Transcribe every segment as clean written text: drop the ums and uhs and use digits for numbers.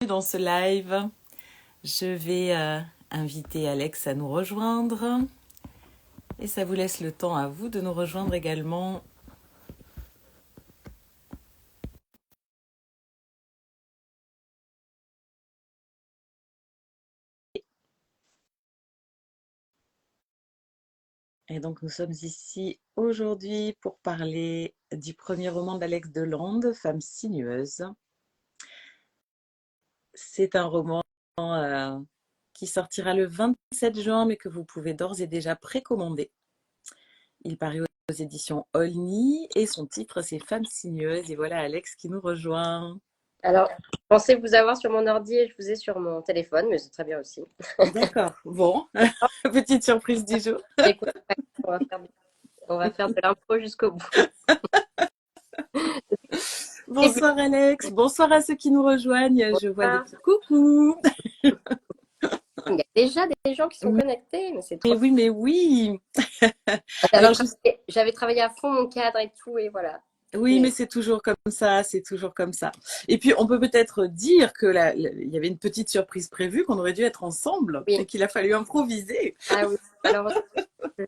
dans ce live. Je vais inviter Alex à nous rejoindre et ça vous laisse le temps à vous de nous rejoindre également. Et donc nous sommes ici aujourd'hui pour parler du premier roman d'Alex Delande, Femme sinueuse. C'est un roman qui sortira le 27 juin, mais que vous pouvez d'ores et déjà précommander. Il paraît aux éditions Olny et son titre c'est Femme sinueuse. Et voilà Alex qui nous rejoint. Alors, je pensais vous avoir sur mon ordi et je vous ai sur mon téléphone, mais c'est très bien aussi. D'accord, bon, petite surprise du jour. Écoute, on va faire de l'impro jusqu'au bout. Bonsoir Alex, bonsoir à ceux qui nous rejoignent. Je vois des Bonsoir. petits coucou. Il y a déjà des gens qui sont connectés, mais c'est trop. Mais oui, mais oui. J'avais Alors, j'avais travaillé à fond mon cadre et tout, et voilà. oui, mais c'est toujours comme ça, c'est toujours comme ça. Et puis, on peut peut-être dire que il y avait une petite surprise prévue, qu'on aurait dû être ensemble et Oui. qu'il a fallu improviser. Ah oui, malheureusement, je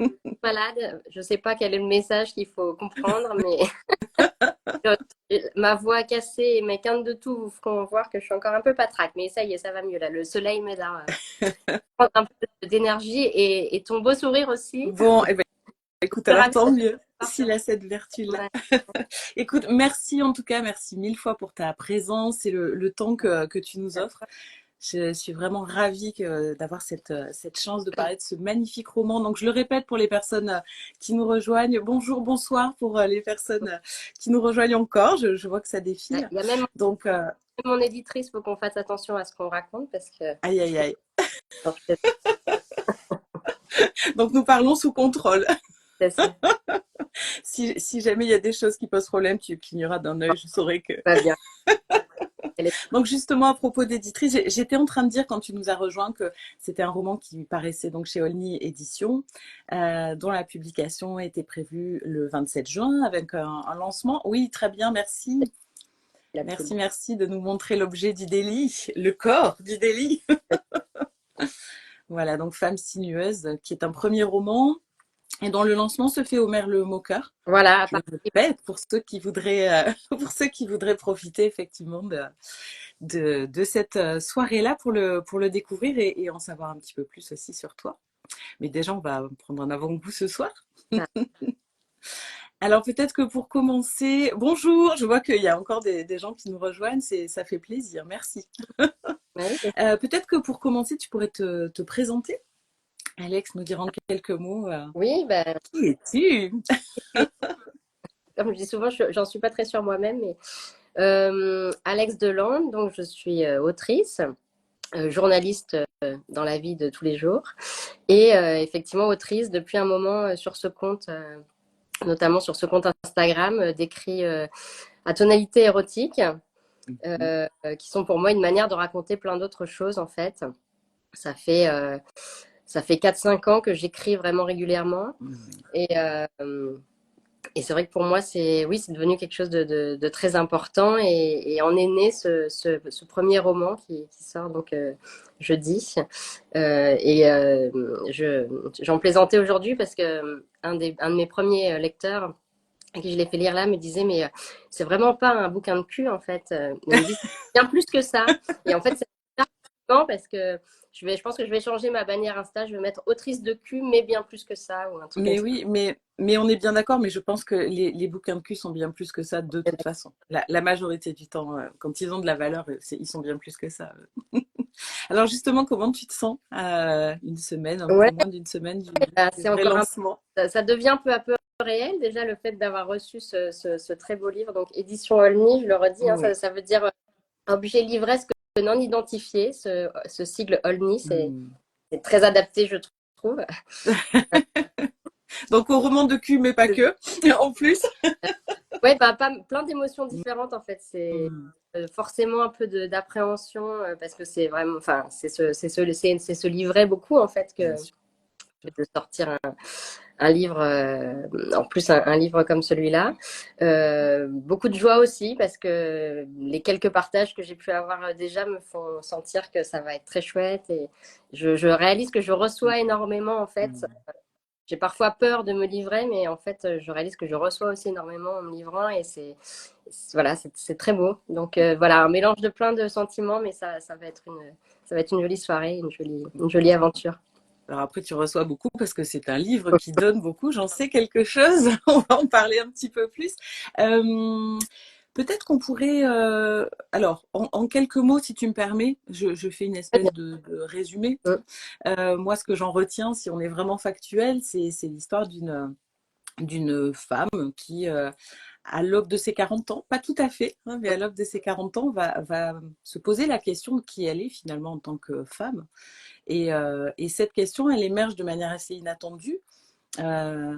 suis malade. Je ne sais pas quel est le message qu'il faut comprendre, mais ma voix cassée et mes quintes de tout vous feront voir que je suis encore un peu patraque. Mais ça y est, ça va mieux là. Le soleil m'aide à prendre un peu d'énergie et ton beau sourire aussi. Bon, eh ben, écoute, Je suis alors ravie tant de te mieux voir s'il a cette vertu-là. Ouais. Écoute, merci en tout cas, merci mille fois pour ta présence et le temps que tu nous offres. Je suis vraiment ravie d'avoir cette chance de parler de ce magnifique roman. Donc, je le répète pour les personnes qui nous rejoignent. Bonjour, bonsoir pour les personnes qui nous rejoignent encore. Je vois que ça défile. Il y a même Donc, mon éditrice, il faut qu'on fasse attention à ce qu'on raconte parce que. aïe, aïe, aïe. Donc, nous parlons sous contrôle. C'est ça. Si jamais il y a des choses qui posent problème, tu cligneras d'un œil. Je saurai que. Pas bien. Elle est- Donc justement, à propos d'éditrice, j'étais en train de dire quand tu nous as rejoint que c'était un roman qui paraissait donc chez Olny Éditions, dont la publication était prévue le 27 juin avec un lancement. Oui, très bien, merci. la Merci, pub. merci de nous montrer l'objet du délit, le corps du délit. Voilà, donc Femme sinueuse, qui est un premier roman et dont le lancement se fait au Merle Moqueur. Voilà, à Je le partir. répète pour ceux qui voudraient, pour ceux qui voudraient profiter effectivement de cette soirée-là pour le découvrir et en savoir un petit peu plus aussi sur toi. Mais déjà, on va prendre un avant-goût ce soir. Alors peut-être que pour commencer, bonjour, je vois qu'il y a encore des gens qui nous rejoignent, ça fait plaisir, merci. Oui, Peut-être que pour commencer, tu pourrais te présenter. Alex, nous dire en quelques mots, oui, ben, qui es-tu? comme je dis souvent, j'en suis pas très sûre moi-même, mais Alex Delande, donc je suis autrice, journaliste dans la vie de tous les jours, et effectivement autrice depuis un moment sur ce compte, notamment sur ce compte Instagram, d'écrits à tonalité érotique, qui sont pour moi une manière de raconter plein d'autres choses en fait. Ça fait, euh, Ça fait 4-5 ans que j'écris vraiment régulièrement. Et c'est vrai que pour moi, oui, c'est devenu quelque chose de très important. Et en est né ce premier roman qui sort donc jeudi. J'en plaisantais aujourd'hui parce que un de mes premiers lecteurs, à qui je l'ai fait lire là, me disait, mais c'est vraiment pas un bouquin de cul, en fait. Il me dit, c'est bien plus que ça. Et en fait, c'est important parce que je pense que je vais changer ma bannière Insta. Je vais mettre autrice de cul, mais bien plus que ça, ou un truc comme Mais ça. oui, mais on est bien d'accord, mais je pense que les bouquins de cul sont bien plus que ça de toute façon. La majorité du temps, quand ils ont de la valeur, ils sont bien plus que ça. Alors justement, comment tu te sens une semaine, un Ouais, peu moins d'une semaine du c'est vrai encore lancement? ça devient peu à peu réel. Déjà, le fait d'avoir reçu ce très beau livre, donc édition Olny, je le redis, hein, Oui. ça veut dire objet livresque non identifié. Ce sigle Olny, Hmm. c'est très adapté, je trouve. Donc au roman de cul, mais pas que, en plus. Ouais, bah, plein d'émotions différentes en fait. C'est Hmm. forcément un peu d'appréhension parce que c'est vraiment, enfin, c'est se livrer beaucoup en fait Bien que sûr. de sortir un livre, en plus un livre comme celui-là. Beaucoup de joie aussi parce que les quelques partages que j'ai pu avoir déjà me font sentir que ça va être très chouette et je réalise que je reçois énormément en fait. J'ai parfois peur de me livrer, mais en fait, je réalise que je reçois aussi énormément en me livrant et voilà, c'est très beau. Donc voilà, un mélange de plein de sentiments, mais ça va être une jolie soirée, une jolie aventure. Alors après, tu reçois beaucoup parce que c'est un livre qui donne beaucoup. J'en sais quelque chose. On va en parler un petit peu plus. Euh, Peut-être qu'on pourrait, alors, en quelques mots, si tu me permets, je fais une Très bien. espèce de résumé. Moi, ce que j'en retiens, si on est vraiment factuel, c'est l'histoire d'une femme qui, à l'aube de ses 40 ans, pas tout à fait, hein, mais à l'aube de ses 40 ans, va se poser la question de qui elle est finalement en tant que femme. Et cette question, elle émerge de manière assez inattendue euh,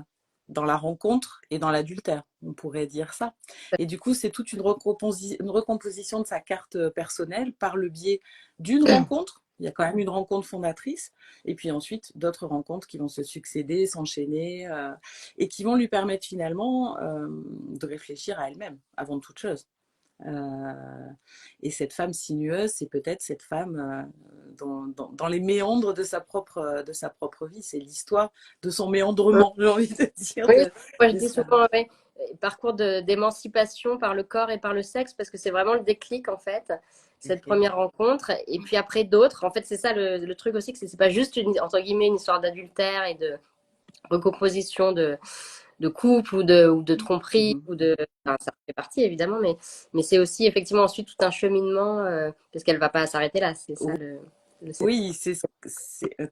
dans la rencontre et dans l'adultère, on pourrait dire ça. Et du coup, c'est toute une recomposition de sa carte personnelle par le biais d'une rencontre. Il y a quand même une rencontre fondatrice, et puis ensuite d'autres rencontres qui vont se succéder, s'enchaîner, et qui vont lui permettre finalement de réfléchir à elle-même avant toute chose. Euh, et cette femme sinueuse, c'est peut-être cette femme dans les méandres de sa propre vie. C'est l'histoire de son méandrement, j'ai envie de dire, Oui, moi je de dis sa... souvent, ouais, parcours d'émancipation par le corps et par le sexe, parce que c'est vraiment le déclic en fait, cette première rencontre, et puis après d'autres. En fait, c'est ça le truc aussi, que c'est pas juste entre guillemets une histoire d'adultère et de recomposition de couple ou de tromperie ou de, enfin, ça fait partie évidemment, mais c'est aussi effectivement ensuite tout un cheminement, parce qu'elle va pas s'arrêter là. C'est ça le. Oui,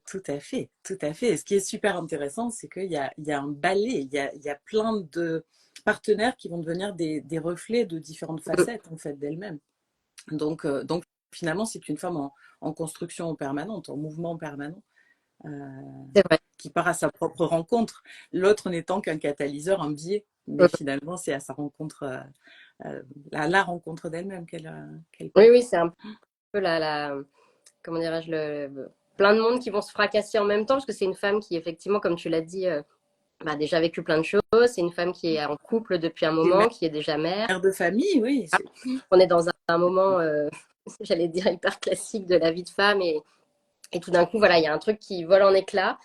tout à fait, tout à fait. Et ce qui est super intéressant, c'est il y a un balai, il y a plein de partenaires qui vont devenir des reflets de différentes facettes en fait d'elle-même. Donc finalement, c'est une femme en construction permanente, en mouvement permanent, euh, C'est vrai. qui part à sa propre rencontre. L'autre n'étant qu'un catalyseur, un biais, mais finalement, c'est à sa rencontre, la rencontre d'elle-même qu'elle Oui, part. oui, c'est un peu comment dirais-je, plein de monde qui vont se fracasser en même temps, parce que c'est une femme qui, effectivement, comme tu l'as dit, a déjà vécu plein de choses. C'est une femme qui est en couple depuis un Et moment, qui est déjà mère. mère de famille, oui. On est dans un moment, j'allais dire, hyper classique de la vie de femme. Et tout d'un coup, voilà, il y a un truc qui vole en éclats.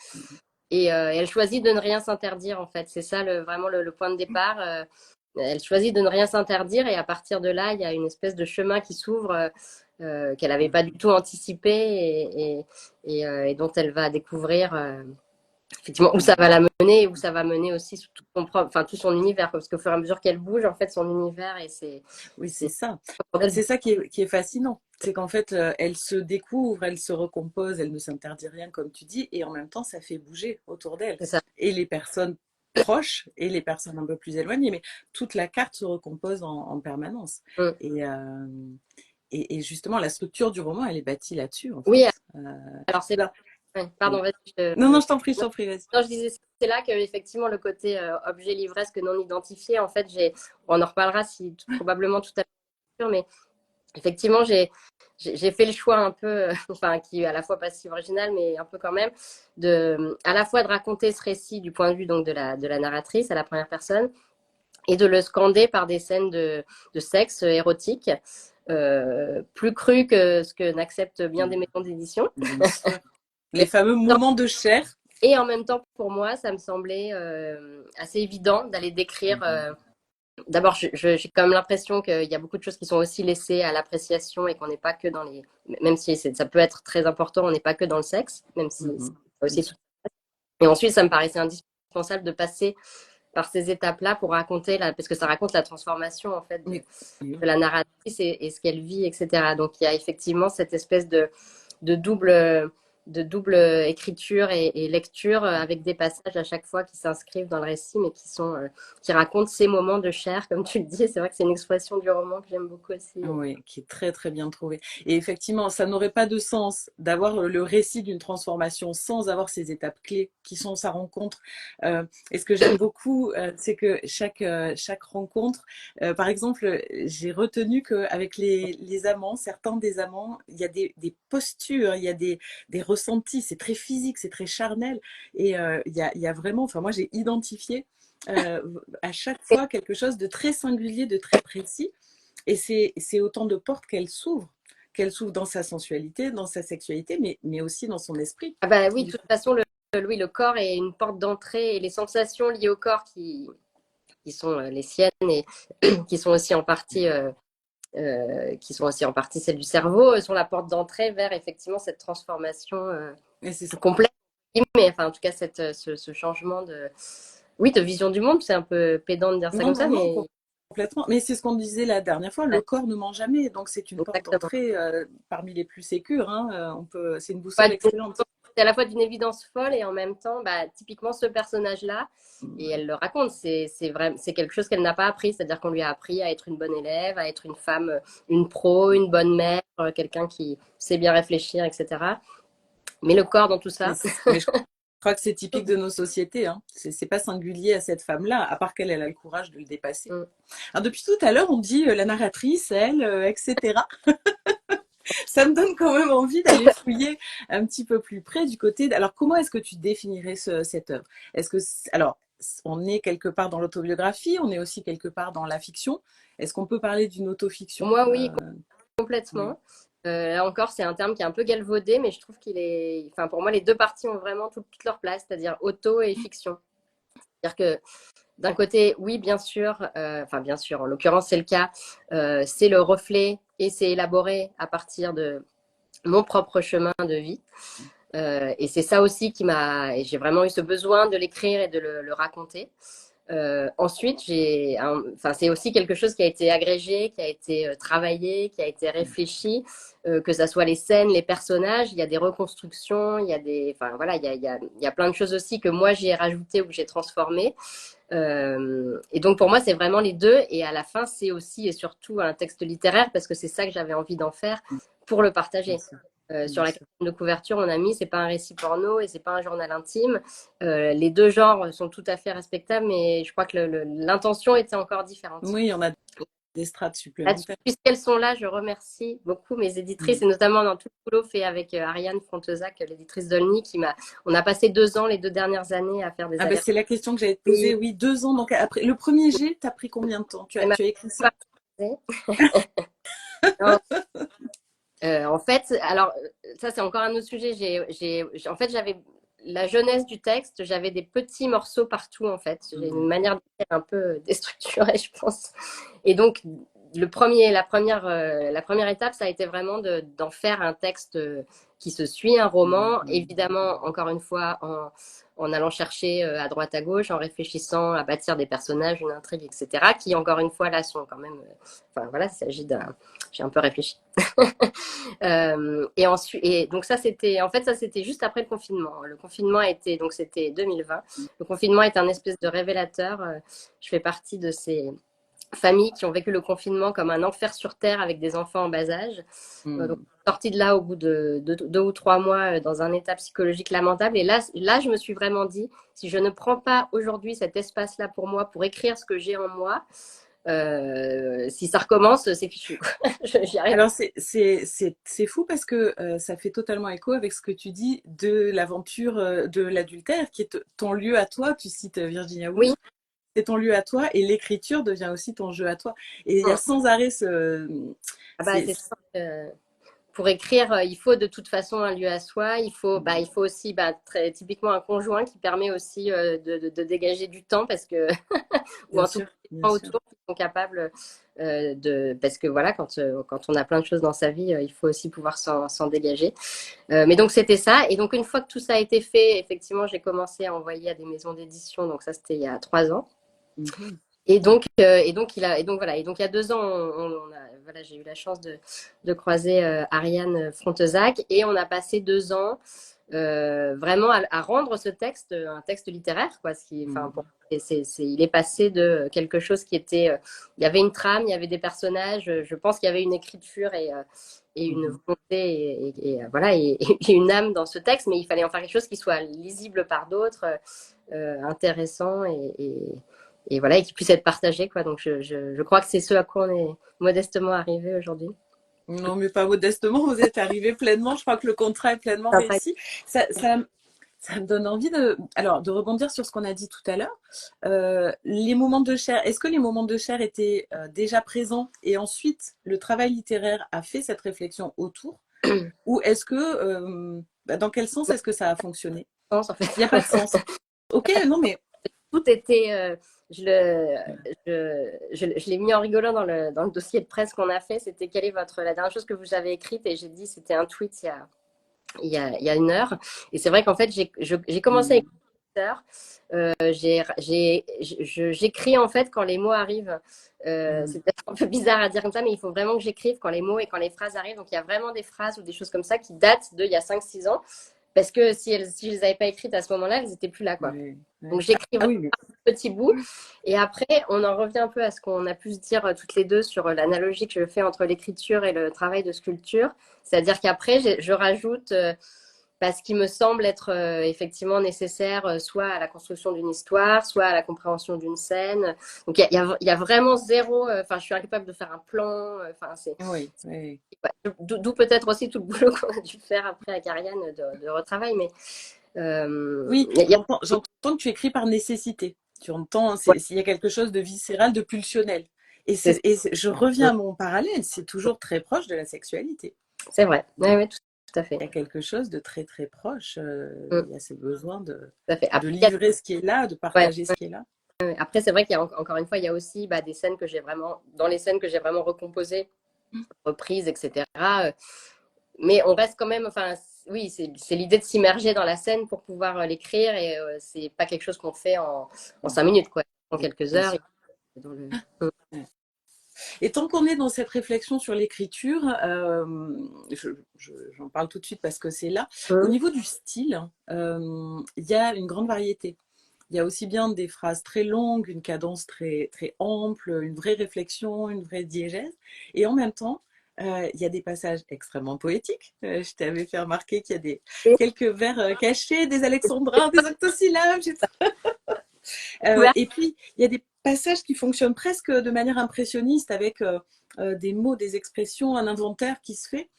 Et elle choisit de ne rien s'interdire, en fait. C'est ça vraiment le point de départ. Elle choisit de ne rien s'interdire. Et à partir de là, il y a une espèce de chemin qui s'ouvre qu'elle n'avait pas du tout anticipé et dont elle va découvrir effectivement où ça va la mener et où ça va mener aussi tout son propre, enfin tout son univers, parce qu'au fur et à mesure qu'elle bouge, en fait, son univers et Oui, c'est c'est ça. C'est ça qui est fascinant. C'est qu'en fait, elle se découvre, elle se recompose, elle ne s'interdit rien, comme tu dis, et en même temps, ça fait bouger autour d'elle. ça. Et les personnes proches et les personnes un peu plus éloignées, mais toute la carte se recompose en permanence. Mm. Et, euh, et justement, la structure du roman, elle est bâtie là-dessus, en Oui, fait. alors c'est Là. ouais, pardon, vas-y. Non, non, je Non, t'en prie, vas-y. non, je disais, c'est là que effectivement le côté objet livresque non identifié, en fait, on en reparlera si probablement tout à l'heure, mais effectivement, j'ai fait le choix un peu, enfin, qui est à la fois pas si original, mais un peu quand même, à la fois de raconter ce récit du point de vue donc de la narratrice à la première personne et de le scander par des scènes de sexe érotique, plus crues que ce que n'acceptent bien des maisons d'édition. Bien sûr. Les fameux moments de chair. Et en même temps, pour moi, ça me semblait assez évident d'aller décrire. D'abord, j'ai quand même l'impression qu'il y a beaucoup de choses qui sont aussi laissées à l'appréciation et qu'on n'est pas que dans les. Même si ça peut être très important, on n'est pas que dans le sexe, même si c'est aussi tout. Et ensuite, ça me paraissait indispensable de passer par ces étapes-là pour raconter, parce que ça raconte la transformation en fait Oui. de la narratrice et ce qu'elle vit, etc. Donc il y a effectivement cette espèce de double, de double écriture et lecture avec des passages à chaque fois qui s'inscrivent dans le récit, mais qui racontent ces moments de chair, comme tu le dis. C'est vrai que c'est une expression du roman que j'aime beaucoup aussi. Oui, qui est très très bien trouvé. Et effectivement, ça n'aurait pas de sens d'avoir le récit d'une transformation sans avoir ces étapes clés qui sont sa rencontre. Et ce que j'aime beaucoup, c'est que chaque rencontre, par exemple, j'ai retenu qu'avec les amants, certains des amants, il y a des postures, il y a des ressenti, c'est très physique, c'est très charnel. Et il y a vraiment, enfin moi j'ai identifié à chaque fois quelque chose de très singulier, de très précis. Et c'est autant de portes qu'elle s'ouvre dans sa sensualité, dans sa sexualité, mais aussi dans son esprit. Ah bah oui, de toute façon, oui, le corps est une porte d'entrée et les sensations liées au corps qui sont les siennes et qui sont aussi en partie celles du cerveau, sont la porte d'entrée vers effectivement cette transformation Et c'est ça. complète. Mais enfin, en tout cas, ce changement oui, de vision du monde, c'est un peu pédant de dire ça Non, comme non, ça, non, mais complètement. Mais c'est ce qu'on disait la dernière fois, le ouais, corps ne ment jamais. Donc c'est une porte exactement. d'entrée parmi les plus sécures. Hein. C'est une boussole excellente. C'est à la fois d'une évidence folle et en même temps, bah, typiquement ce personnage-là, et elle le raconte, c'est quelque chose qu'elle n'a pas appris, c'est-à-dire qu'on lui a appris à être une bonne élève, à être une femme, une pro, une bonne mère, quelqu'un qui sait bien réfléchir, etc. Mais le corps dans tout ça, Mais je crois que c'est typique de nos sociétés. Hein. C'est pas singulier à cette femme-là, à part qu'elle a le courage de le dépasser. mm. Alors depuis tout à l'heure, on dit la narratrice, elle, etc. Ça me donne quand même envie d'aller fouiller un petit peu plus près du côté. Alors, comment est-ce que tu définirais cette œuvre? Est-ce que, alors, on est quelque part dans l'autobiographie, on est aussi quelque part dans la fiction. Est-ce qu'on peut parler d'une Pour autofiction? moi, oui, Oui. complètement. Là encore, c'est un terme qui est un peu galvaudé, mais je trouve qu'il est. Enfin, pour moi, les deux parties ont vraiment toute leur place, c'est-à-dire auto et fiction. C'est-à-dire que d'un côté, oui, bien sûr, enfin, bien sûr, en l'occurrence, c'est le cas, c'est le reflet et c'est élaboré à partir de mon propre chemin de vie. Et c'est ça aussi qui m'a. J'ai vraiment eu ce besoin de l'écrire et de le raconter. Ensuite, enfin, c'est aussi quelque chose qui a été agrégé, qui a été travaillé, qui a été réfléchi, que ça soit les scènes, les personnages, il y a des reconstructions, il y a enfin voilà, il y a plein de choses aussi que moi j'ai rajouté ou que j'ai transformé. Et donc pour moi, c'est vraiment les deux. Et à la fin, c'est aussi et surtout un texte littéraire parce que c'est ça que j'avais envie d'en faire pour le Bien partager. sûr. Sur Bien la sûr. question de couverture, on a mis, c'est pas un récit porno et c'est pas un journal intime. Les deux genres sont tout à fait respectables, mais je crois que l'intention était encore différente. Oui, il y en a des strates Là-dessus, supplémentaires. puisqu'elles sont là, je remercie beaucoup mes éditrices Mm. et notamment dans tout le boulot fait avec Ariane Frontezac, l'éditrice d'Olny, on a passé 2 ans, les 2 dernières années, à faire des Ah ben allers-retours. c'est la question que j'allais te poser. Oui, 2 ans. Donc après le premier jet, t'as pris combien de temps? Tu as écrit ça? En fait, alors ça c'est encore un autre sujet. En fait, j'avais la jeunesse du texte, j'avais des petits morceaux partout en fait. J'ai une manière d'écrire un peu déstructurée, je pense. Et donc la première étape, ça a été vraiment d'en faire un texte qui se suit, un roman. Évidemment, encore une fois, en allant chercher à droite à gauche, en réfléchissant à bâtir des personnages, une intrigue, etc. Qui encore une fois là sont quand même. Enfin voilà, il s'agit d'un. J'ai un peu réfléchi. Et ensuite, et donc ça c'était, en fait ça c'était juste après le confinement. Le confinement a été, donc c'était 2020. Le confinement est un espèce de révélateur. Je fais partie de ces familles qui ont vécu le confinement comme un enfer sur terre avec des enfants en bas âge. Donc sortie de là au bout de 2 ou 3 mois dans un état psychologique lamentable. Et là je me suis vraiment dit, si je ne prends pas aujourd'hui cet espace-là pour moi, pour écrire ce que j'ai en moi, si ça recommence, c'est fichu. J'y arrive. Alors c'est fou parce que ça fait totalement écho avec ce que tu dis de l'aventure de l'adultère qui est ton lieu à toi. Tu cites Virginia Oui. Woolf, c'est ton lieu à toi et l'écriture devient aussi ton jeu à toi. Et il y a sans arrêt Ah bah, c'est c'est ça. Pour écrire, il faut de toute façon un lieu à soi. Il faut aussi très, typiquement un conjoint qui permet aussi de dégager du temps parce que, ou bien en tout cas, sûr, des bien gens sûr. autour qui sont capables parce que voilà, quand on a plein de choses dans sa vie, il faut aussi pouvoir s'en dégager. Mais donc c'était ça. Et donc une fois que tout ça a été fait, effectivement, j'ai commencé à envoyer à des maisons d'édition. Donc ça, c'était il y a 3 ans. Mhm. Et donc il y a 2 ans, voilà, j'ai eu la chance de croiser Ariane Frontezac et on a passé 2 ans vraiment à rendre ce texte un texte littéraire, quoi. Enfin, Mhm. il est passé de quelque chose qui était, il y avait une trame, il y avait des personnages, je pense qu'il y avait une écriture et une Mhm. volonté voilà et une âme dans ce texte, mais il fallait en faire quelque chose qui soit lisible par d'autres, intéressant et voilà, et qui puisse être partagé, quoi. Donc, je crois que c'est ce à quoi on est modestement arrivé aujourd'hui. Non, mais pas modestement, vous êtes arrivé pleinement. Je crois que le contrat est pleinement réussi. Ça, ça, ça me donne envie de rebondir sur ce qu'on a dit tout à l'heure. Les moments de chair, est-ce que les moments de chair étaient déjà présents et ensuite le travail littéraire a fait cette réflexion autour? Ou est-ce que, dans quel sens est-ce que ça a fonctionné? En fait. Il n'y a pas de sens. Ok, non, mais Tout était, je l'ai mis en rigolant dans le dossier de presse qu'on a fait. C'était quelle est la dernière chose que vous avez écrite? Et j'ai dit, c'était un tweet il y a une heure. Et c'est vrai qu'en fait, j'ai commencé à écrire. J'écris en fait quand les mots arrivent. C'est peut-être un peu bizarre à dire comme ça, mais il faut vraiment que j'écrive quand les mots et quand les phrases arrivent. Donc il y a vraiment des phrases ou des choses comme ça qui datent d'il y a 5-6 ans. Parce que si je ne les avais pas écrites à ce moment-là, elles n'étaient plus là, quoi. ouais, Donc ouais. j'écris Ah vraiment oui, mais un petit bout. Et après, on en revient un peu à ce qu'on a pu se dire toutes les deux sur l'analogie que je fais entre l'écriture et le travail de sculpture. C'est-à-dire qu'après, je rajoute ce qui me semble être effectivement nécessaire, soit à la construction d'une histoire, soit à la compréhension d'une scène. Donc il y a vraiment zéro. Enfin, je suis incapable de faire un plan. Enfin, oui, oui. d'où peut-être aussi tout le boulot qu'on a dû faire après avec Ariane de retravail. Mais Oui, il y a, j'entends que tu écris par nécessité. Tu entends, ouais, s'il y a quelque chose de viscéral, de pulsionnel. c'est Je reviens à mon parallèle, c'est toujours très proche de la sexualité. c'est vrai. Ouais, ouais, tout à fait. Il y a quelque chose de très très proche. Mm, Il y a ce besoin tout à fait. de Après, livrer ce qui est là, de ouais, partager ce qui est là. après c'est vrai qu'il y a encore une fois, il y a aussi des scènes que j'ai vraiment, dans les scènes que j'ai vraiment recomposées, reprises, etc. Mais on reste quand même, enfin, oui, c'est l'idée de s'immerger dans la scène pour pouvoir l'écrire et c'est pas quelque chose qu'on fait en 5 minutes, quoi. En quelques Bien heures. sûr. Dans le... Et tant qu'on est dans cette réflexion sur l'écriture, j'en parle tout de suite parce que c'est là. Au niveau du style, il y a une grande variété. Il y a aussi bien des phrases très longues, une cadence très, très ample, une vraie réflexion, une vraie diégèse. Et en même temps, il y a des passages extrêmement poétiques. Je t'avais fait remarquer qu'il y a quelques vers cachés, des alexandrins, des octosyllabes. Et puis, il y a des passages qui fonctionnent presque de manière impressionniste avec des mots, des expressions, un inventaire qui se fait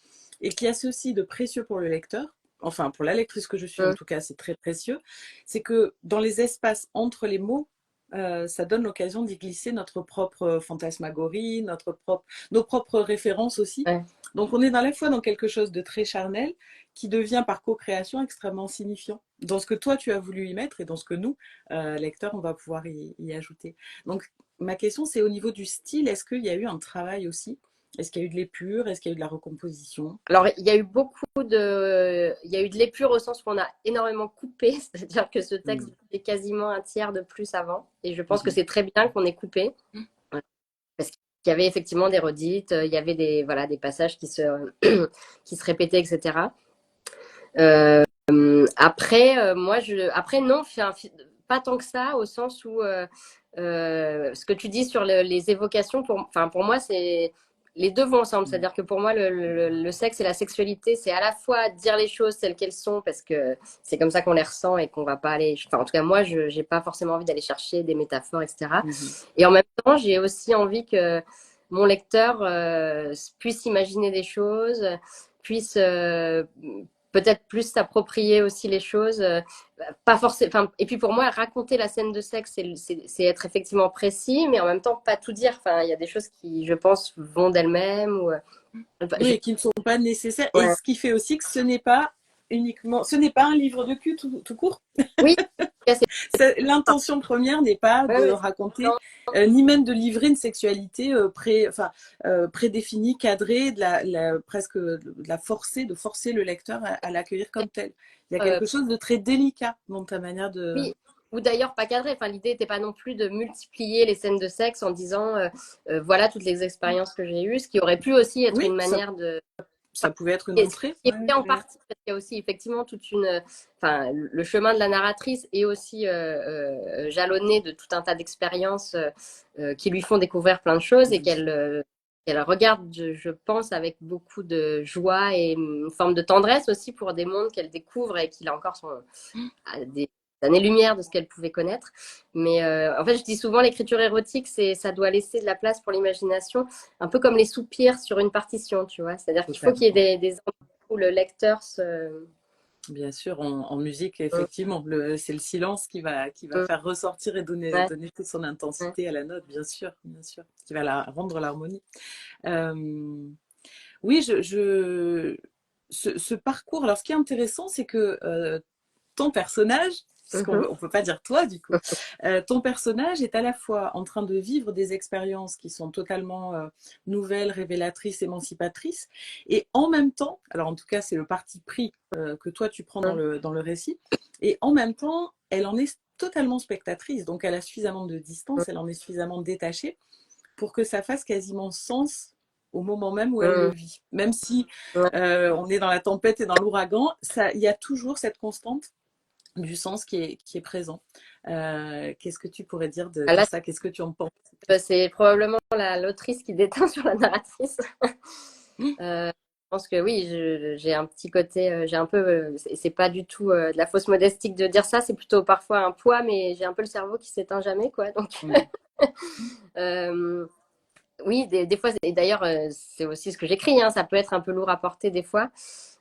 et qui a ceci de précieux pour le lecteur. Enfin, pour la lectrice que je suis, en tout cas, c'est très précieux. C'est que dans les espaces entre les mots, ça donne l'occasion d'y glisser notre propre fantasmagorie, nos propres références aussi. Ouais. Donc, on est à la fois dans quelque chose de très charnel qui devient par co-création extrêmement signifiant dans ce que toi tu as voulu y mettre et dans ce que nous, lecteurs, on va pouvoir y ajouter. Donc, ma question, c'est au niveau du style, est-ce qu'il y a eu un travail aussi? Est-ce qu'il y a eu de l'épure? Est-ce qu'il y a eu de la recomposition? Alors, il y a eu il y a eu de l'épure au sens où on a énormément coupé, c'est-à-dire que ce texte Mmh. faisait quasiment un tiers de plus avant. Et je pense que Mmh. c'est très bien qu'on ait coupé. Parce qu'il y avait effectivement des redites, il y avait des passages qui se répétaient, etc. Euh, après non, pas tant que ça, au sens où ce que tu dis sur les évocations, pour moi, c'est les deux vont ensemble. Mmh. C'est-à-dire que pour moi, le sexe et la sexualité, c'est à la fois dire les choses telles qu'elles sont, parce que c'est comme ça qu'on les ressent et qu'on va pas aller. Enfin, en tout cas, moi, je n'ai pas forcément envie d'aller chercher des métaphores, etc. Mmh. Et en même temps, j'ai aussi envie que mon lecteur puisse imaginer des choses, puisse peut-être plus s'approprier aussi les choses. Pas forcément. Et puis pour moi, raconter la scène de sexe, c'est être effectivement précis, mais en même temps pas tout dire. Enfin, il y a des choses qui, je pense, vont d'elles-mêmes. Oui, et qui ne sont pas nécessaires. Et Ouais. ce qui fait aussi que ce n'est pas un livre de cul tout court. Oui, c'est L'intention première n'est pas ouais, de ouais, raconter, ni même de livrer une sexualité prédéfinie, cadrée, presque de la forcer, de forcer le lecteur à l'accueillir comme tel. Il y a euh, quelque chose de très délicat dans ta manière de. oui. Ou d'ailleurs pas cadré. Enfin, l'idée n'était pas non plus de multiplier les scènes de sexe en disant voilà toutes les expériences que j'ai eues, ce qui aurait pu aussi être Oui, une manière de ça pouvait être une et ce qui entrée. est Ouais, fait en ouais. partie, parce qu'il y a aussi effectivement enfin, le chemin de la narratrice est aussi jalonné de tout un tas d'expériences qui lui font découvrir plein de choses et qu'elle regarde, je pense, avec beaucoup de joie et une forme de tendresse aussi pour des mondes qu'elle découvre et qui, là encore, sont des années-lumière de ce qu'elle pouvait connaître. Mais en fait, je dis souvent, l'écriture érotique, ça doit laisser de la place pour l'imagination, un peu comme les soupirs sur une partition, tu vois. C'est-à-dire qu'il faut qu'il y ait des endroits où le lecteur se... Bien sûr, en musique, effectivement, c'est le silence qui va faire ressortir et Ouais, donner toute son ouais. intensité à la note, bien sûr, qui va rendre l'harmonie. Euh, oui, ce parcours, alors ce qui est intéressant, c'est que ton personnage, puisqu'on Mhm. on peut pas dire toi du coup, ton personnage est à la fois en train de vivre des expériences qui sont totalement nouvelles, révélatrices, émancipatrices, et en même temps, alors en tout cas c'est le parti pris que toi tu prends dans le récit, et en même temps elle en est totalement spectatrice, donc elle a suffisamment de distance, elle en est suffisamment détachée pour que ça fasse quasiment sens au moment même où elle le Mhm. vit. Même si Ouais. on est dans la tempête et dans l'ouragan, il y a toujours cette constante du sens qui est présent. Qu'est-ce que tu pourrais dire Ah, de là, ça? Qu'est-ce que tu en penses? c'est probablement l'autrice qui déteint sur la narratrice. Mmh. Je pense que oui, j'ai un petit côté, j'ai un peu, c'est pas du tout de la fausse modestique de dire ça, c'est plutôt parfois un poids, mais j'ai un peu le cerveau qui s'éteint jamais, quoi. Donc, Mmh. euh, oui, des fois, et d'ailleurs, c'est aussi ce que j'écris, hein, ça peut être un peu lourd à porter des fois.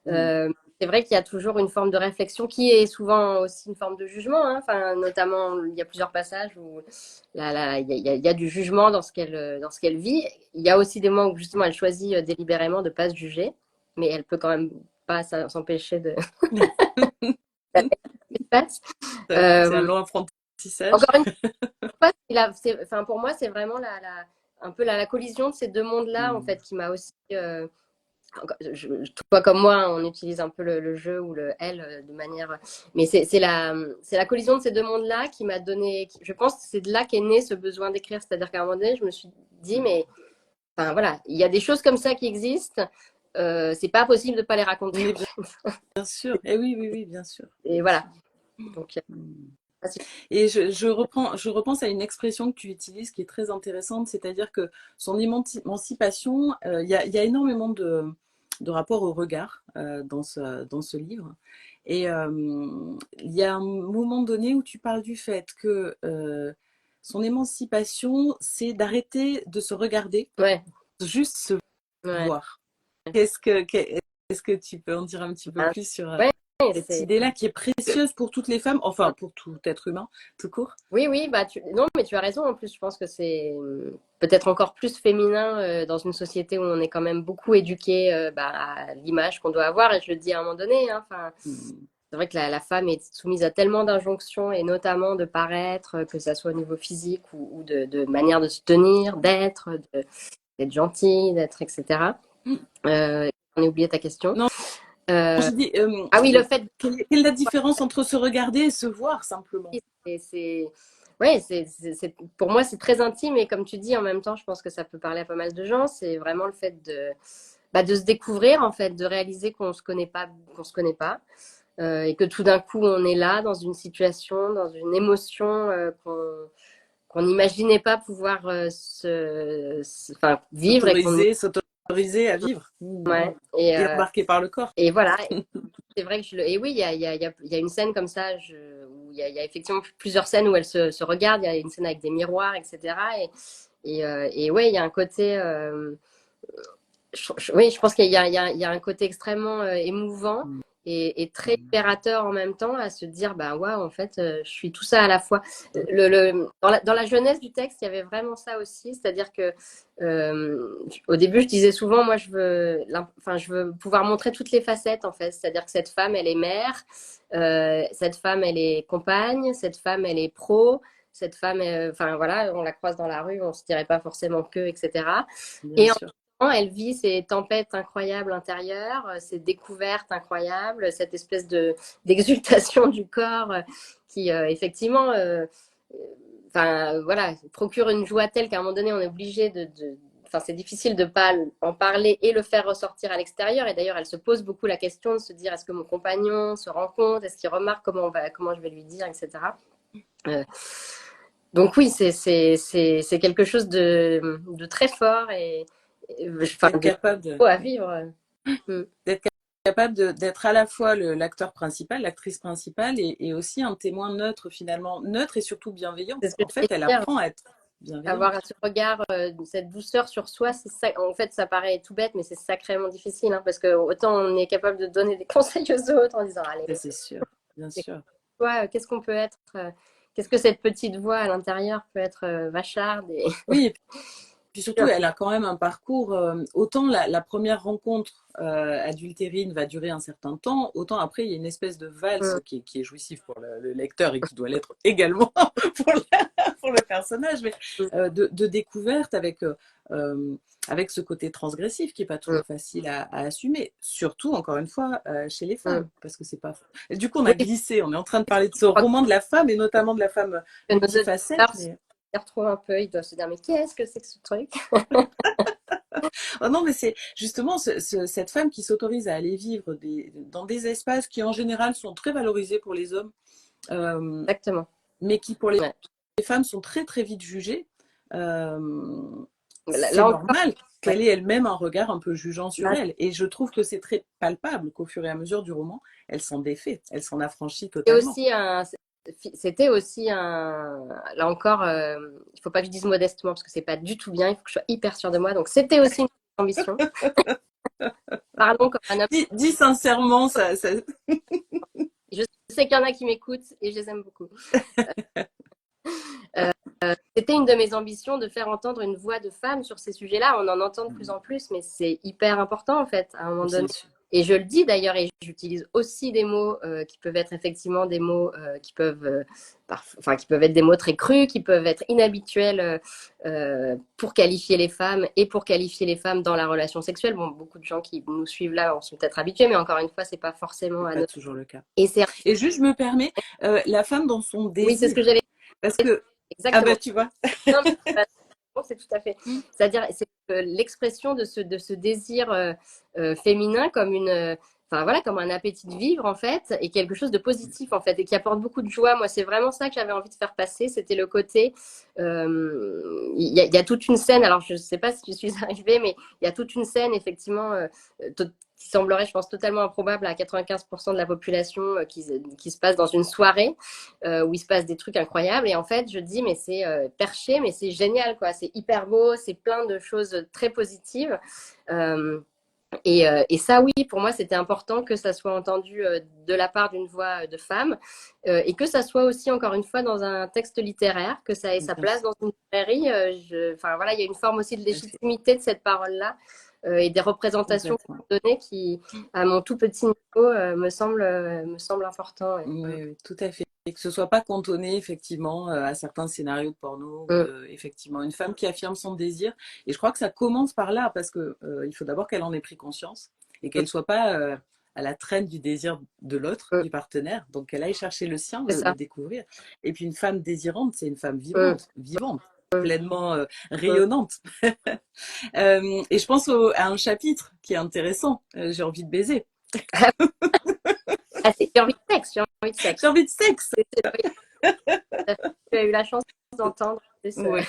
Mmh. C'est vrai qu'il y a toujours une forme de réflexion qui est souvent aussi une forme de jugement, hein. Enfin, notamment, il y a plusieurs passages où il y a du jugement dans ce qu'elle vit. Il y a aussi des moments où justement elle choisit délibérément de ne pas se juger, mais elle peut quand même pas s'empêcher de C'est un euh, long apprentissage. encore une fois, enfin, pour moi, c'est vraiment un peu la collision de ces deux mondes-là, en Mmh. fait, qui m'a aussi toi comme moi, on utilise un peu le jeu ou le elle de manière. Mais c'est la collision de ces deux mondes-là qui m'a donné. Je pense que c'est de là qu'est né ce besoin d'écrire. C'est-à-dire qu'à un moment donné, je me suis dit, Mmh. mais enfin, voilà, il y a des choses comme ça qui existent. C'est pas possible de pas les raconter. Mais bien sûr, et oui, oui, oui, bien sûr, Et bien voilà. sûr. Donc, Mmh. Et je repense à une expression que tu utilises qui est très intéressante, c'est-à-dire que son émancipation, il y a énormément de rapports au regard dans ce livre. Et il y a un moment donné où tu parles du fait que son émancipation, c'est d'arrêter de se regarder, ouais, juste se ouais. voir. Est-ce que tu peux en dire un petit peu Ah, plus sur ouais, cette c'est idée-là qui est précieuse pour toutes les femmes, enfin pour tout être humain, tout court? oui, oui, bah non, mais tu as raison. En plus, je pense que c'est peut-être encore plus féminin dans une société où on est quand même beaucoup éduqué bah, à l'image qu'on doit avoir. Et je le dis à un moment donné, hein, enfin, Hmm. c'est vrai que la femme est soumise à tellement d'injonctions et notamment de paraître, que ça soit au niveau physique ou de manière de se tenir, d'être gentille, d'être, etc. On a oublié ta question. Non, Euh, je dis, ah oui, le fait quelle est la différence entre se regarder et se voir simplement? c'est ouais, pour moi c'est très intime et comme tu dis en même temps, je pense que ça peut parler à pas mal de gens. C'est vraiment le fait de se découvrir en fait, de réaliser qu'on se connaît pas, et que tout d'un coup on est là dans une situation, dans une émotion qu'on n'imaginait pas pouvoir enfin, vivre et qu'on S'autoriser à vivre. Hmm. ouais, Et embarqué par le corps. et voilà. C'est vrai que et oui, il y a une scène comme ça où il y a effectivement plusieurs scènes où elles se regardent. Il y a une scène avec des miroirs, etc. Et ouais, il y a un côté. Oui, je pense qu'il y a un côté extrêmement émouvant Hmm. et très libérateur en même temps à se dire, bah ouais, en fait, je suis tout ça à la fois. Dans la jeunesse du texte, il y avait vraiment ça aussi, c'est-à-dire que au début, je disais souvent, moi, enfin, je veux pouvoir montrer toutes les facettes, en fait, c'est-à-dire que cette femme, elle est mère, cette femme, elle est compagne, cette femme, elle est pro. Cette femme, enfin voilà, on la croise dans la rue, on se dirait pas forcément que, etc. Bien Et sûr. elle vit ces tempêtes incroyables intérieures, ces découvertes incroyables, cette espèce d'exultation du corps qui effectivement, enfin voilà, procure une joie telle qu'à un moment donné on est obligé enfin c'est difficile de pas en parler et le faire ressortir à l'extérieur. Et d'ailleurs, elle se pose beaucoup la question de se dire est-ce que mon compagnon se rend compte, est-ce qu'il remarque comment je vais lui dire, etc. Euh, donc oui, c'est quelque chose de très fort et enfin D'être de capable de, beau à vivre. Mm. d'être capable d'être à la fois l'acteur principal, l'actrice principale, et aussi un témoin neutre finalement, neutre et surtout bienveillant. C'est ce que En fait, je elle voulais dire. apprend à être Avoir bienveillante. ce regard, cette douceur sur soi, c'est ça. En fait, ça paraît tout bête, mais c'est sacrément difficile, hein, parce que autant on est capable de donner des conseils aux autres en disant, allez, Ça, c'est sûr, bien c'est sûr. quoi, qu'est-ce qu'on peut être, qu'est-ce que cette petite voix à l'intérieur peut être vacharde et... Oui, et puis surtout, elle a quand même un parcours. Autant la première rencontre adultérine va durer un certain temps, autant après, il y a une espèce de valse qui est jouissive pour le lecteur et qui doit l'être également pour le personnage, mais de découverte avec ce côté transgressif qui n'est pas toujours facile à assumer, surtout, encore une fois, chez les femmes, parce que c'est pas. Et du coup, on a Oui, glissé, on est en train de parler de ce je crois roman de la femme et notamment de la femme que nos multifacette, auditeurs s'y mais. retrouvent un peu, ils doivent se dire, mais qu'est-ce que c'est que ce truc? Oh non, mais c'est justement cette femme qui s'autorise à aller vivre dans des espaces qui en général sont très valorisés pour les hommes, euh, Exactement. mais qui pour les Ouais. femmes sont très très vite jugés. Euh, c'est Là encore, normal ouais. qu'elle ait elle-même un regard un peu jugeant sur Là, elle. Et je trouve que c'est très palpable qu'au fur et à mesure du roman, elle s'en défait, elle s'en affranchit c'était totalement. aussi c'était aussi là encore, il faut pas que je dise modestement parce que c'est pas du tout bien, il faut que je sois hyper sûre de moi. Donc c'était aussi une ambition. Parlons comme un homme. Dis sincèrement, Je sais qu'il y en a qui m'écoutent et je les aime beaucoup. C'était une de mes ambitions de faire entendre une voix de femme sur ces sujets-là. On en entend de plus en plus, mais c'est hyper important en fait, à un moment bien donné. sûr. Et je le dis d'ailleurs, et j'utilise aussi des mots qui peuvent être effectivement des mots qui peuvent, enfin, qui peuvent être des mots très crus, qui peuvent être inhabituels pour qualifier les femmes et pour qualifier les femmes dans la relation sexuelle. Bon, beaucoup de gens qui nous suivent là en sont peut-être habitués, mais encore une fois, c'est pas forcément C'est à pas notre. toujours le cas. Et c'est, Et juste, je me permets, la femme dans son oui, c'est ce que désir. j'allais Parce que, ah exactement. bah tu vois. Non, mais c'est tout à fait. C'est-à-dire, c'est l'expression de ce désir féminin comme une, enfin voilà, comme un appétit de vivre en fait, et quelque chose de positif en fait, et qui apporte beaucoup de joie. Moi, c'est vraiment ça que j'avais envie de faire passer. C'était le côté, il y a toute une scène. Alors, je ne sais pas si je suis arrivée, mais il y a toute une scène effectivement qui semblerait, je pense, totalement improbable à 95% de la population qui se passe dans une soirée où il se passe des trucs incroyables. Et en fait, je dis, mais c'est perché, mais c'est génial, quoi. C'est hyper beau, c'est plein de choses très positives. Euh, et ça, oui, pour moi, c'était important que ça soit entendu de la part d'une voix de femme et que ça soit aussi, encore une fois, dans un texte littéraire, que ça ait sa Bien place sûr, dans une librairie. Enfin, voilà, il y a une forme aussi de tout à fait. légitimité de cette parole-là et des représentations Complètement. données qui, à mon tout petit niveau, me semble important. Ouais. Oui, oui, tout à fait. Et que ce soit pas cantonné effectivement à certains scénarios de porno ou Mm. de effectivement une femme qui affirme son désir. Et je crois que ça commence par là parce que il faut d'abord qu'elle en ait pris conscience et qu'elle soit pas à la traîne du désir de l'autre, Mm. du partenaire. Donc qu'elle aille chercher le sien, C'est le ça. découvrir. Et puis une femme désirante, c'est une femme Mm. vivante, Mm. pleinement Mm. rayonnante. Et je pense à un chapitre qui est intéressant. J'ai envie de baiser. Ah, j'ai envie de sexe, j'ai envie de J'ai sexe. envie de sexe. Tu as eu la chance d'entendre. Ouais,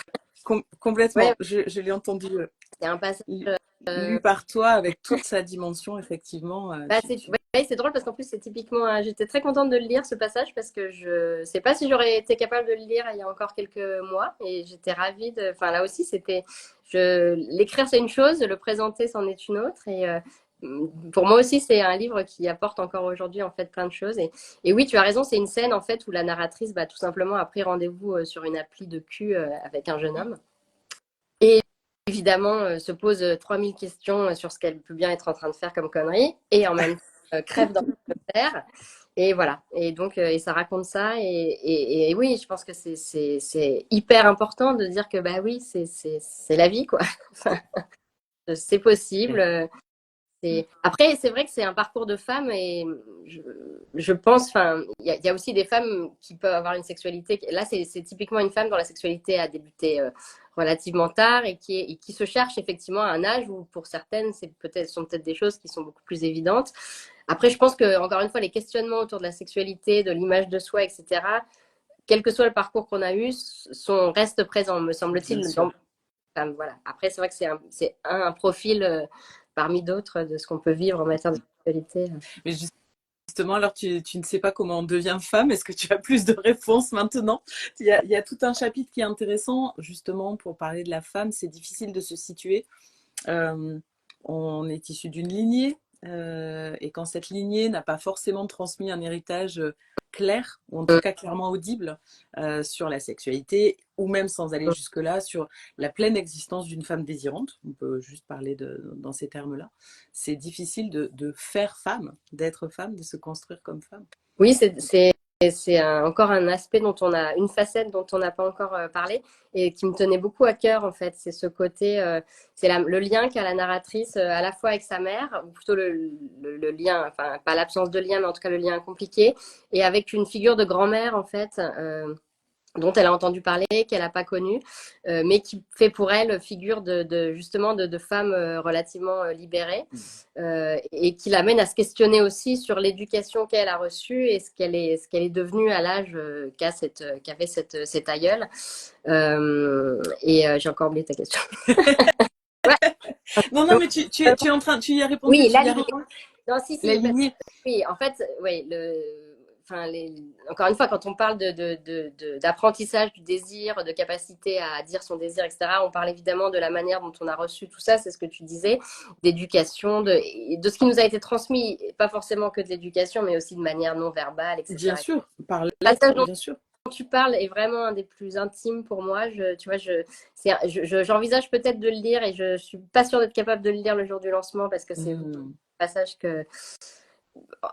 Ouais, complètement. Je l'ai entendu c'est un passage. lu par toi avec toute sa dimension, effectivement. Bah, ouais, c'est drôle parce qu'en plus, c'est typiquement. J'étais très contente de le lire, ce passage, parce que je sais pas si j'aurais été capable de le lire il y a encore quelques mois. Et j'étais ravie de. Enfin, là aussi, c'était. L'écrire, c'est une chose, le présenter, c'en est une autre. Et pour moi aussi, c'est un livre qui apporte encore aujourd'hui, en fait, plein de choses. Et oui, tu as raison, c'est une scène, en fait, où la narratrice, bah, tout simplement, a pris rendez-vous sur une appli de cul avec un jeune homme. Et évidemment, se pose 3000 questions sur ce qu'elle peut bien être en train de faire comme connerie, et en même temps, crève dans le terre. Et voilà. Et donc, et ça raconte ça. Et oui, je pense que c'est hyper important de dire que, bah oui, c'est la vie, quoi. C'est possible. Après, c'est vrai que c'est un parcours de femme et je pense, enfin, il y a aussi des femmes qui peuvent avoir une sexualité. Là, c'est typiquement une femme dont la sexualité a débuté relativement tard et qui se cherche effectivement à un âge où pour certaines, sont peut-être des choses qui sont beaucoup plus évidentes. Après, je pense que, encore une fois, les questionnements autour de la sexualité, de l'image de soi, etc., quel que soit le parcours qu'on a eu, restent présents, me Bien semble-t-il, sûr. voilà. Après, c'est vrai que c'est un profil parmi d'autres de ce qu'on peut vivre en matière de l'actualité. Mais justement, alors tu ne sais pas comment on devient femme. Est-ce que tu as plus de réponses maintenant? Il y a tout un chapitre qui est intéressant, justement, pour parler de la femme. C'est difficile de se situer. Euh, on est issu d'une lignée, et quand cette lignée n'a pas forcément transmis un héritage clair, ou en tout cas clairement audible, sur la sexualité, ou même sans aller jusque-là, sur la pleine existence d'une femme désirante, on peut juste parler dans ces termes-là, c'est difficile de faire femme, d'être femme, de se construire comme femme. Oui, c'est encore un aspect dont on a, une facette dont on n'a pas encore parlé et qui me tenait beaucoup à cœur en fait. C'est ce côté, c'est le lien qu'a la narratrice à la fois avec sa mère, ou plutôt le lien, enfin pas l'absence de lien, mais en tout cas le lien compliqué, et avec une figure de grand-mère en fait. Dont elle a entendu parler, qu'elle n'a pas connue, mais qui fait pour elle figure justement de femme relativement libérée, et qui l'amène à se questionner aussi sur l'éducation qu'elle a reçue et ce qu'elle est devenue à l'âge qu'avait cette aïeule. J'ai encore oublié ta question. Ouais. Non, non, mais tu es en train, tu y as répondu, Oui, tu la y as lignée. répondu. Non, si, La si, lignée. oui, en fait, oui, enfin, encore une fois, quand on parle d'apprentissage du désir, de capacité à dire son désir, etc., on parle évidemment de la manière dont on a reçu tout ça, c'est ce que tu disais, d'éducation, de ce qui nous a été transmis, pas forcément que de l'éducation, mais aussi de manière non verbale, Bien etc. sûr, par Le lettres, passage dont bien sûr. tu parles est vraiment un des plus intimes pour moi. Tu vois, j'envisage peut-être de le lire et je suis pas sûre d'être capable de le lire le jour du lancement parce que c'est un passage que,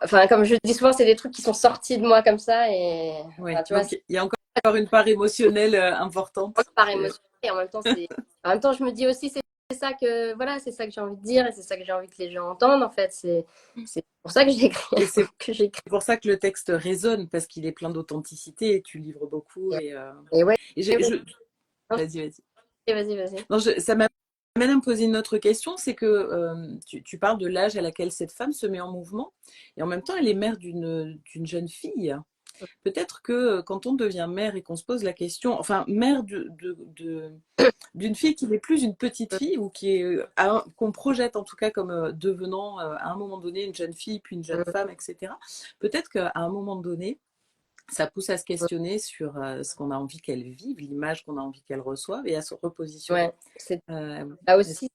enfin, comme je dis souvent, c'est des trucs qui sont sortis de moi comme ça et Oui, enfin, tu vois, donc il y a encore une part émotionnelle importante. par émotion et en même temps, je me dis aussi c'est ça que voilà, c'est ça que j'ai envie de dire et c'est ça que j'ai envie que les gens entendent en fait. C'est pour ça que j'ai écrit Et c'est que j'écris. pour ça que le texte résonne, parce qu'il est plein d'authenticité et tu livres beaucoup. Et ouais, Et non, vas-y, vas-y. vas-y. Non, ça m'amène à me poser une autre question, c'est que tu parles de l'âge à laquelle cette femme se met en mouvement, et en même temps, elle est mère d'une jeune fille. Peut-être que quand on devient mère et qu'on se pose la question, enfin, mère d'une fille qui n'est plus une petite fille ou qu'on projette en tout cas comme devenant à un moment donné une jeune fille, puis une jeune femme, etc. Peut-être qu'à un moment donné, ça pousse à se questionner sur ce qu'on a envie qu'elle vive, l'image qu'on a envie qu'elle reçoive et à se repositionner. Ouais, là aussi,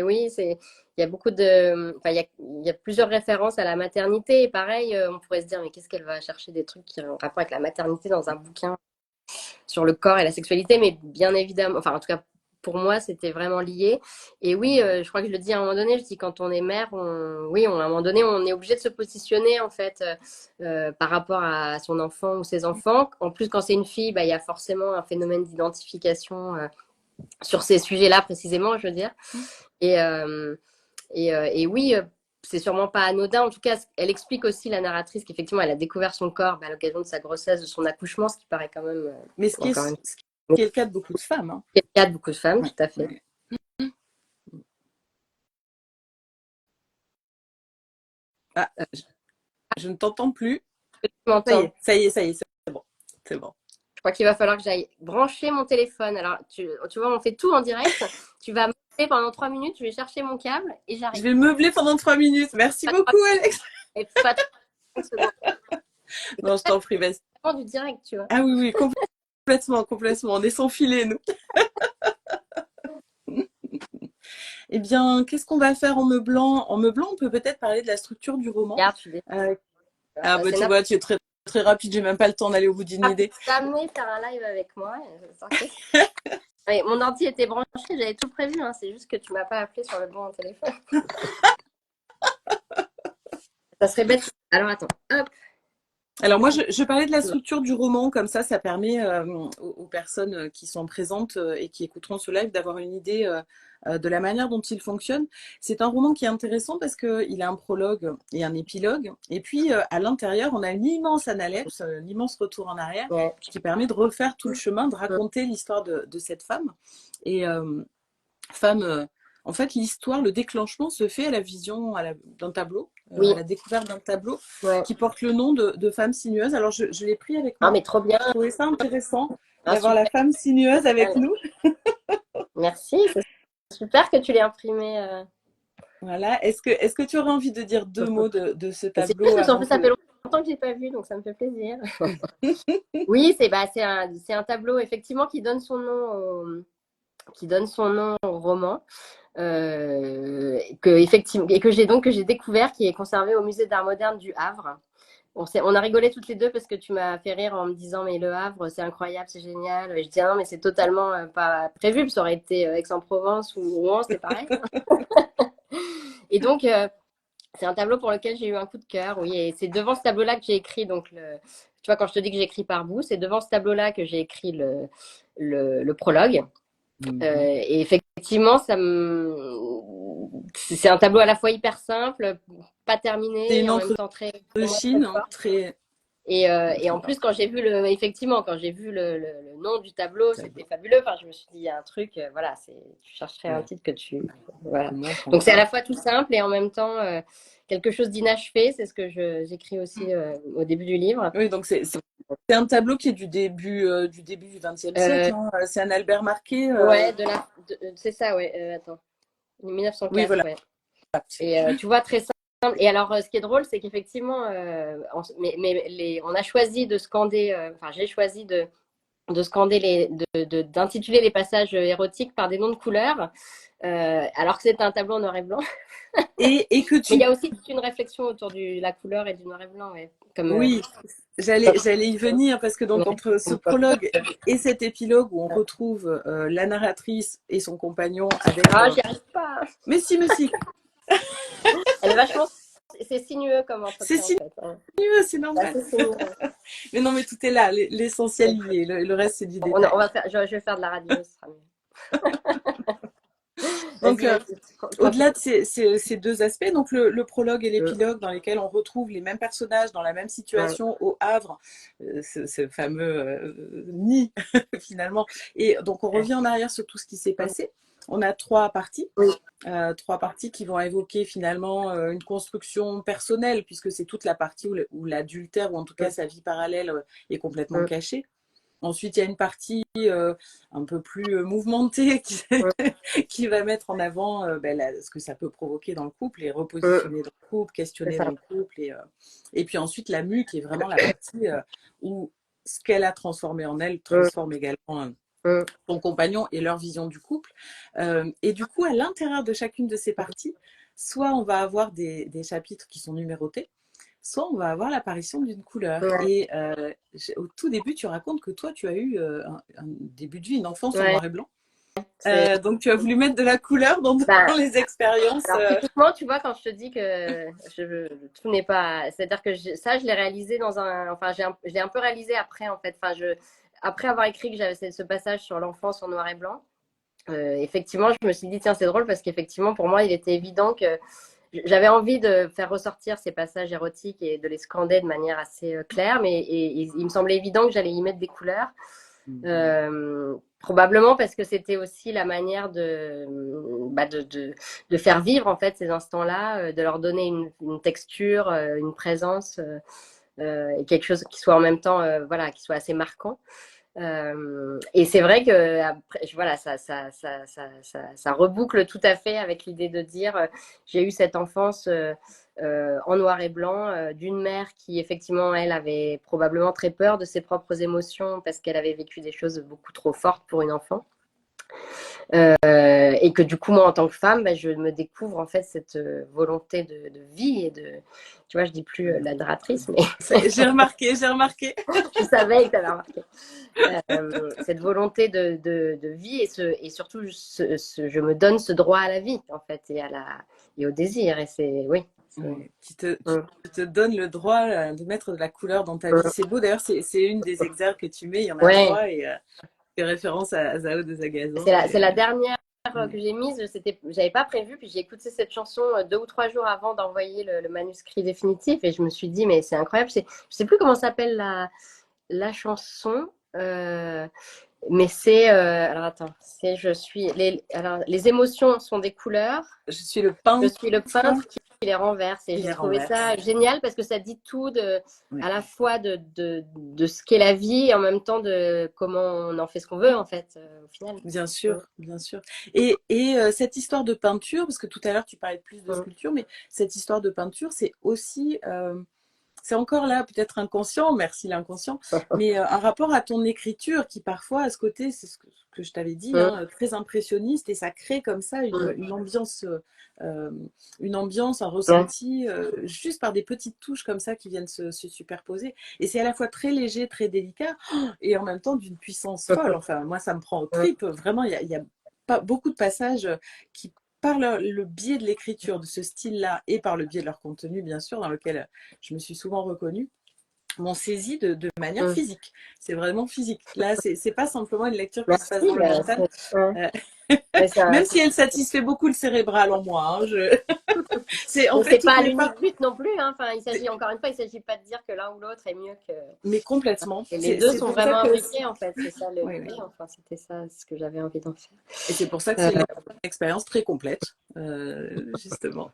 oui, il y a beaucoup enfin, il y a plusieurs références à la maternité. Et pareil, on pourrait se dire, mais qu'est-ce qu'elle va chercher des trucs qui ont rapport avec la maternité dans un bouquin sur le corps et la sexualité, mais bien évidemment, enfin, en tout cas, pour moi, c'était vraiment lié. Et oui, je crois que je le dis à un moment donné, je dis quand on est mère, oui, à un moment donné, on est obligé de se positionner, en fait, par rapport à son enfant ou ses enfants. En plus, quand c'est une fille, bah, il y a forcément un phénomène d'identification sur ces sujets-là précisément, je veux dire. Et, et oui, c'est sûrement pas anodin. En tout cas, elle explique aussi, la narratrice, qu'effectivement, elle a découvert son corps à l'occasion de sa grossesse, de son accouchement, ce qui paraît quand même Mais encore une ce qui est le cas de beaucoup de femmes. Hein. le cas de beaucoup de femmes, Ouais, tout à fait. ouais. Ah, je ne t'entends plus. Tu m'entends? Ça y est, c'est bon. C'est bon. Je crois qu'il va falloir que j'aille brancher mon téléphone. Alors, tu vois, on fait tout en direct. Tu vas m'appeler pendant 3 minutes, je vais chercher mon câble et Je j'arrive. vais meubler pendant 3 minutes. Merci beaucoup, Alex. Et pas 30 secondes. Non, je t'en prie, vas-y. C'est du direct, tu vois. Ah oui, oui, complètement, complètement. On est sans filet, nous. Eh bien, qu'est-ce qu'on va faire en meublant? En meublant, on peut peut-être parler de la structure du roman. Regarde, Euh, ah bah c'est tu vois, tu es très, très rapide, j'ai même pas le temps d'aller au bout d'une idée. amené faire un live avec moi. Oui, mon ordi était branché, j'avais tout prévu. Hein, c'est juste que tu m'as pas appelé sur le bon téléphone. Ça serait bête. Alors attends, hop. Alors moi, je parlais de la structure du roman, comme ça permet aux personnes qui sont présentes et qui écouteront ce live d'avoir une idée de la manière dont il fonctionne. C'est un roman qui est intéressant parce qu'il a un prologue et un épilogue. Et puis à l'intérieur, on a une immense analepse, un immense retour en arrière Ouais. qui permet de refaire tout le chemin, de raconter l'histoire de cette femme. Et femme, en fait, l'histoire, le déclenchement se fait à la vision d'un tableau, Oui. à la découverte d'un tableau Ouais. qui porte le nom de femme sinueuse. Alors, je l'ai pris avec Ah, moi. mais trop bien. Je trouvais ça intéressant Ah, d'avoir la femme sinueuse avec Allez. nous. Merci, c'est super que tu l'aies imprimé. Voilà. Est-ce que tu aurais envie de dire deux mots de ce C'est tableau juste parce qu'en avant plus, ça fait que... longtemps que je n'ai pas vu, donc ça me fait plaisir. Oui, c'est un tableau effectivement qui donne son nom au roman. Effectivement, et que j'ai découvert, qui est conservé au musée d'art moderne du Havre. On a rigolé toutes les deux parce que tu m'as fait rire en me disant mais le Havre c'est incroyable, c'est génial. Et je dis ah non mais c'est totalement pas prévu, ça aurait été Aix-en-Provence ou Rouen, c'était pareil. Et donc c'est un tableau pour lequel j'ai eu un coup de cœur, oui, et c'est devant ce tableau-là que j'ai écrit tu vois, quand je te dis que j'écris par bout, c'est devant ce tableau-là que j'ai écrit le prologue. Et effectivement, c'est un tableau à la fois hyper simple, pas C'est terminé, une et en même encre temps très, de pour moi, très Chine, hein, fort. très... Et en plus, quand j'ai vu effectivement, quand j'ai vu le nom du tableau, c'était fabuleux. Enfin, je me suis dit, il y a un truc, voilà, tu chercherais un titre que voilà. Donc, c'est à la fois tout simple et en même temps quelque chose d'inachevé. C'est ce que j'écris aussi au début du livre. Oui, donc c'est un tableau qui est du début du XXe Euh, siècle, hein. C'est un Albert Marquet. ouais, c'est ça, ouais. Attends, Oui, 1904, voilà. ouais. Et tu vois, très simple. Et alors, ce qui est drôle, c'est qu'effectivement, on a choisi de scander, enfin, j'ai choisi de scander d'intituler les passages érotiques par des noms de couleurs, alors que c'est un tableau en noir et blanc. Et que Mais il y tu... a aussi toute une réflexion autour de la couleur et du noir et blanc, ouais. Comme, Oui, j'allais y venir parce que donc entre ce prologue et cet épilogue où on retrouve la narratrice et son compagnon avec... Ah, j'y arrive pas. Mais si, mais si, Elle est vachement. C'est sinueux comme c'est entretien, en sinueux, fait, hein. c'est C'est normal. assez sinueux. Mais non, mais tout est là, l'essentiel y est, le reste c'est du détail. Je vais faire de la radio, ce sera mieux. Donc, Vas-y, vas-y. au-delà Continue. de ces deux aspects, donc le prologue et l'épilogue dans lesquels on retrouve les mêmes personnages dans la même situation au Havre, ce fameux nid finalement. Et donc on revient en arrière sur tout ce qui s'est passé. On a Oui. trois parties qui vont évoquer finalement une construction personnelle, puisque c'est toute la partie où l'adultère, ou en tout cas sa vie parallèle, est complètement cachée. Ensuite, il y a une partie un peu plus mouvementée qui va mettre en avant ce que ça peut provoquer dans le couple et repositionner dans le couple, C'est questionner ça. dans le couple. Et puis ensuite, la mue, qui est vraiment la partie où ce qu'elle a transformé en elle transforme également son compagnon et leur vision du couple. Et du coup, à l'intérieur de chacune de ces parties, soit on va avoir des chapitres qui sont numérotés, soit on va avoir l'apparition d'une couleur. Ouais. Et au tout début, tu racontes que toi, tu as eu un début de vie, une enfance en Ouais. noir et blanc. Donc, tu as voulu mettre de la couleur dans Bah, les expériences. alors, typiquement, tu vois, quand je te dis que tout n'est pas. C'est-à-dire que ça, je l'ai réalisé dans un. Enfin, je l'ai un peu réalisé après, en fait. Enfin, après avoir écrit que j'avais ce passage sur l'enfance en noir et blanc, effectivement, je me suis dit, tiens, c'est drôle parce qu'effectivement, pour moi, il était évident que j'avais envie de faire ressortir ces passages érotiques et de les scander de manière assez claire, mais il me semblait évident que j'allais y mettre des couleurs. Probablement parce que c'était aussi la manière de faire vivre en fait ces instants-là, de leur donner une texture, une présence et quelque chose qui soit en même temps, voilà, qui soit assez marquant. Et c'est vrai que après, voilà, ça reboucle tout à fait avec l'idée de dire j'ai eu cette enfance en noir et blanc d'une mère qui effectivement elle avait probablement très peur de ses propres émotions parce qu'elle avait vécu des choses beaucoup trop fortes pour une enfant. Et que du coup moi en tant que femme je me découvre en fait cette volonté de vie et tu vois, je dis plus la narratrice mais J'ai remarqué, j'ai remarqué. je savais que tu avais remarqué cette volonté de vie et surtout je me donne ce droit à la vie en fait et au désir et c'est oui. Qui te donne le droit de mettre de la couleur dans ta vie. C'est beau, d'ailleurs, c'est une des exergues que tu mets, il y en a Ouais. trois, et fait référence à Zao de Zagazan. C'est la dernière que j'ai mise, j'avais pas prévu, puis j'ai écouté cette chanson 2 ou 3 jours avant d'envoyer le manuscrit définitif, et je me suis dit, mais c'est incroyable, je sais plus comment s'appelle la chanson, Mais c'est, alors attends, alors, les émotions sont des couleurs. Je suis le Je peintre suis le peintre qui les renverse. Et qui j'ai les trouvé renverse. ça génial parce que ça dit tout Ouais. à la fois de ce qu'est la vie et en même temps de comment on en fait ce qu'on veut, en fait, au final. Bien Mm, sûr, bien sûr. Cette histoire de peinture, parce que tout à l'heure tu parlais plus de mm, sculpture, mais cette histoire de peinture, c'est aussi, c'est encore là, peut-être inconscient, merci l'inconscient, mais un rapport à ton écriture qui parfois, à ce côté, c'est ce que je t'avais dit, mm, hein, très impressionniste, et ça crée comme ça mm. euh, une ambiance, un Ouais. ressenti, juste par des petites touches comme ça qui viennent se superposer. Et c'est à la fois très léger, très délicat, et en même temps d'une puissance folle. Enfin, moi, ça me prend aux tripes. Vraiment, il y a pas beaucoup de passages qui, par le biais de l'écriture de ce style-là et par le biais de leur contenu, bien sûr, dans lequel je me suis souvent reconnue, m'ont saisi de manière Mm. physique. C'est vraiment physique. Là, c'est pas simplement une lecture qui se passe Merci. dans le mental, Ouais. euh, Mais ça, même si elle satisfait beaucoup le cérébral en moi. Hein, c'est en mais fait c'est toutes pas mes parts. l'unique but non plus, hein. Enfin, encore une fois, il s'agit pas de dire que l'un ou l'autre est mieux que. Mais complètement. Et les deux C'est sont pour ça vraiment que imbriqués, en fait. C'est ça oui, oui. l'idée. Enfin, c'était ça ce que j'avais envie d'en faire. Et c'est pour ça que Euh, c'est une expérience très complète, justement.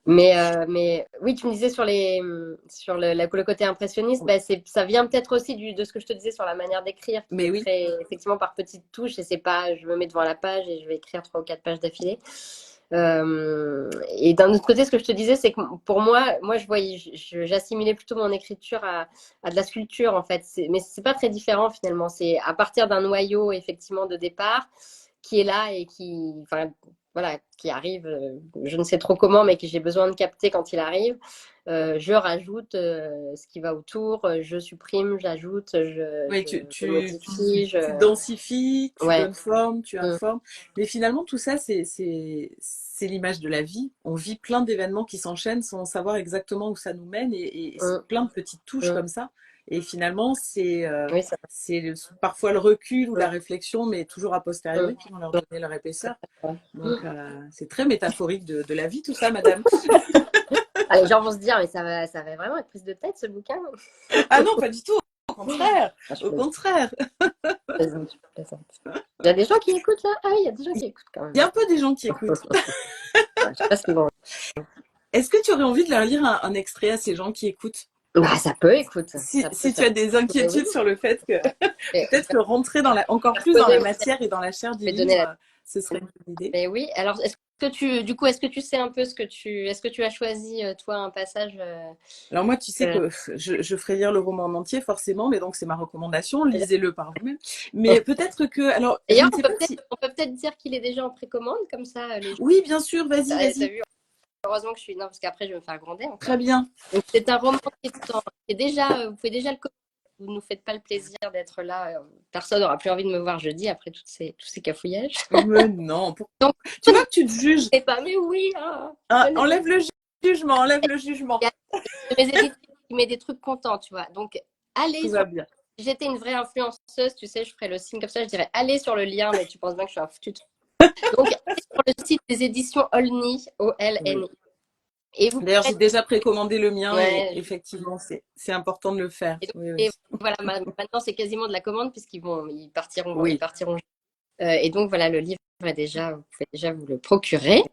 mais oui, tu me disais sur le côté impressionniste, bah, ça vient peut-être aussi de ce que je te disais sur la manière d'écrire, qui Mais est oui, très effectivement par petites touches, et c'est pas, je me mets devant la page et je vais écrire 3 ou 4 pages d'affilée. Et d'un autre côté, ce que je te disais, c'est que pour moi, j'assimilais plutôt mon écriture à de la sculpture, en fait. Mais c'est pas très différent finalement. C'est à partir d'un noyau effectivement de départ qui est là et enfin, voilà, qui arrive, je ne sais trop comment, mais que j'ai besoin de capter quand il arrive. Je rajoute ce qui va autour, je supprime, j'ajoute, oui, je modifie, tu densifies, tu ouais. donnes forme, tu Mm, informes. Mais finalement, tout ça, c'est l'image de la vie. On vit plein d'événements qui s'enchaînent sans savoir exactement où ça nous mène et c'est mm, plein de petites touches mm. comme ça. Et finalement, Oui, ça parfois le recul ou va. la réflexion, mais toujours a Mm, posteriori, qui vont leur mm, donner leur épaisseur. ouais. Donc, c'est très métaphorique de la vie, tout ça, madame. Ah, les gens vont se dire, mais ça va vraiment être prise de tête ce bouquin. Ah non, pas du tout. Au contraire. Ah, je Au plaisante, contraire. je plaisante. Il y a des gens qui écoutent là? Ah oui, il y a des gens qui écoutent quand Il y même. a un peu des gens qui écoutent. Ouais, je sais pas ce qu'ils vont. Est-ce que tu aurais envie de leur lire un extrait à ces gens qui écoutent? Bah, ça peut, écoute. Si, Ça peut, si tu ça as peut. des Mais oui. inquiétudes sur le fait que Et peut-être que rentrer encore je plus dans connais la aussi, matière et dans la chair du je vais donner livre, la. ce serait une bonne idée. Mais oui. Alors, est-ce que tu sais un peu est-ce que tu as choisi toi un passage Alors moi, tu sais euh, que je ferai lire le roman en entier, forcément, mais donc c'est ma recommandation, lisez-le par vous-même. Mais peut-être que, alors, je D'ailleurs, ne sais pas si... on peut peut-être dire qu'il est déjà en précommande, comme ça, les gens. Oui, bien sûr, vas-y, T'as vas-y. vu, heureusement que je suis. Non, parce qu'après, je vais me faire gronder Très encore. bien. Donc, c'est un roman qui est déjà. Vous pouvez déjà le commander. Vous ne nous faites pas le plaisir d'être là. Personne n'aura plus envie de me voir jeudi après tous ces cafouillages. Mais non, Donc, tu vois que tu te juges. c'est pas, mais oui, hein, Hein, venez. enlève le jugement, enlève le jugement. Il y a de mes éditeurs qui met des trucs contents, tu vois. Donc, allez Tout sur. va bien. Si j'étais une vraie influenceuse, tu sais, je ferais le signe comme ça, je dirais allez sur le lien, mais tu penses bien que je suis un foutu. Donc, allez sur le site des éditions Olny, Oui. Olni. Et vous D'ailleurs, pourrez. j'ai déjà précommandé le mien et Ouais, effectivement, c'est important de le faire. Oui, et oui. voilà, maintenant c'est quasiment de la commande ils partiront, ils Oui. partiront. Et donc voilà, le livre est déjà, vous pouvez déjà vous le procurer.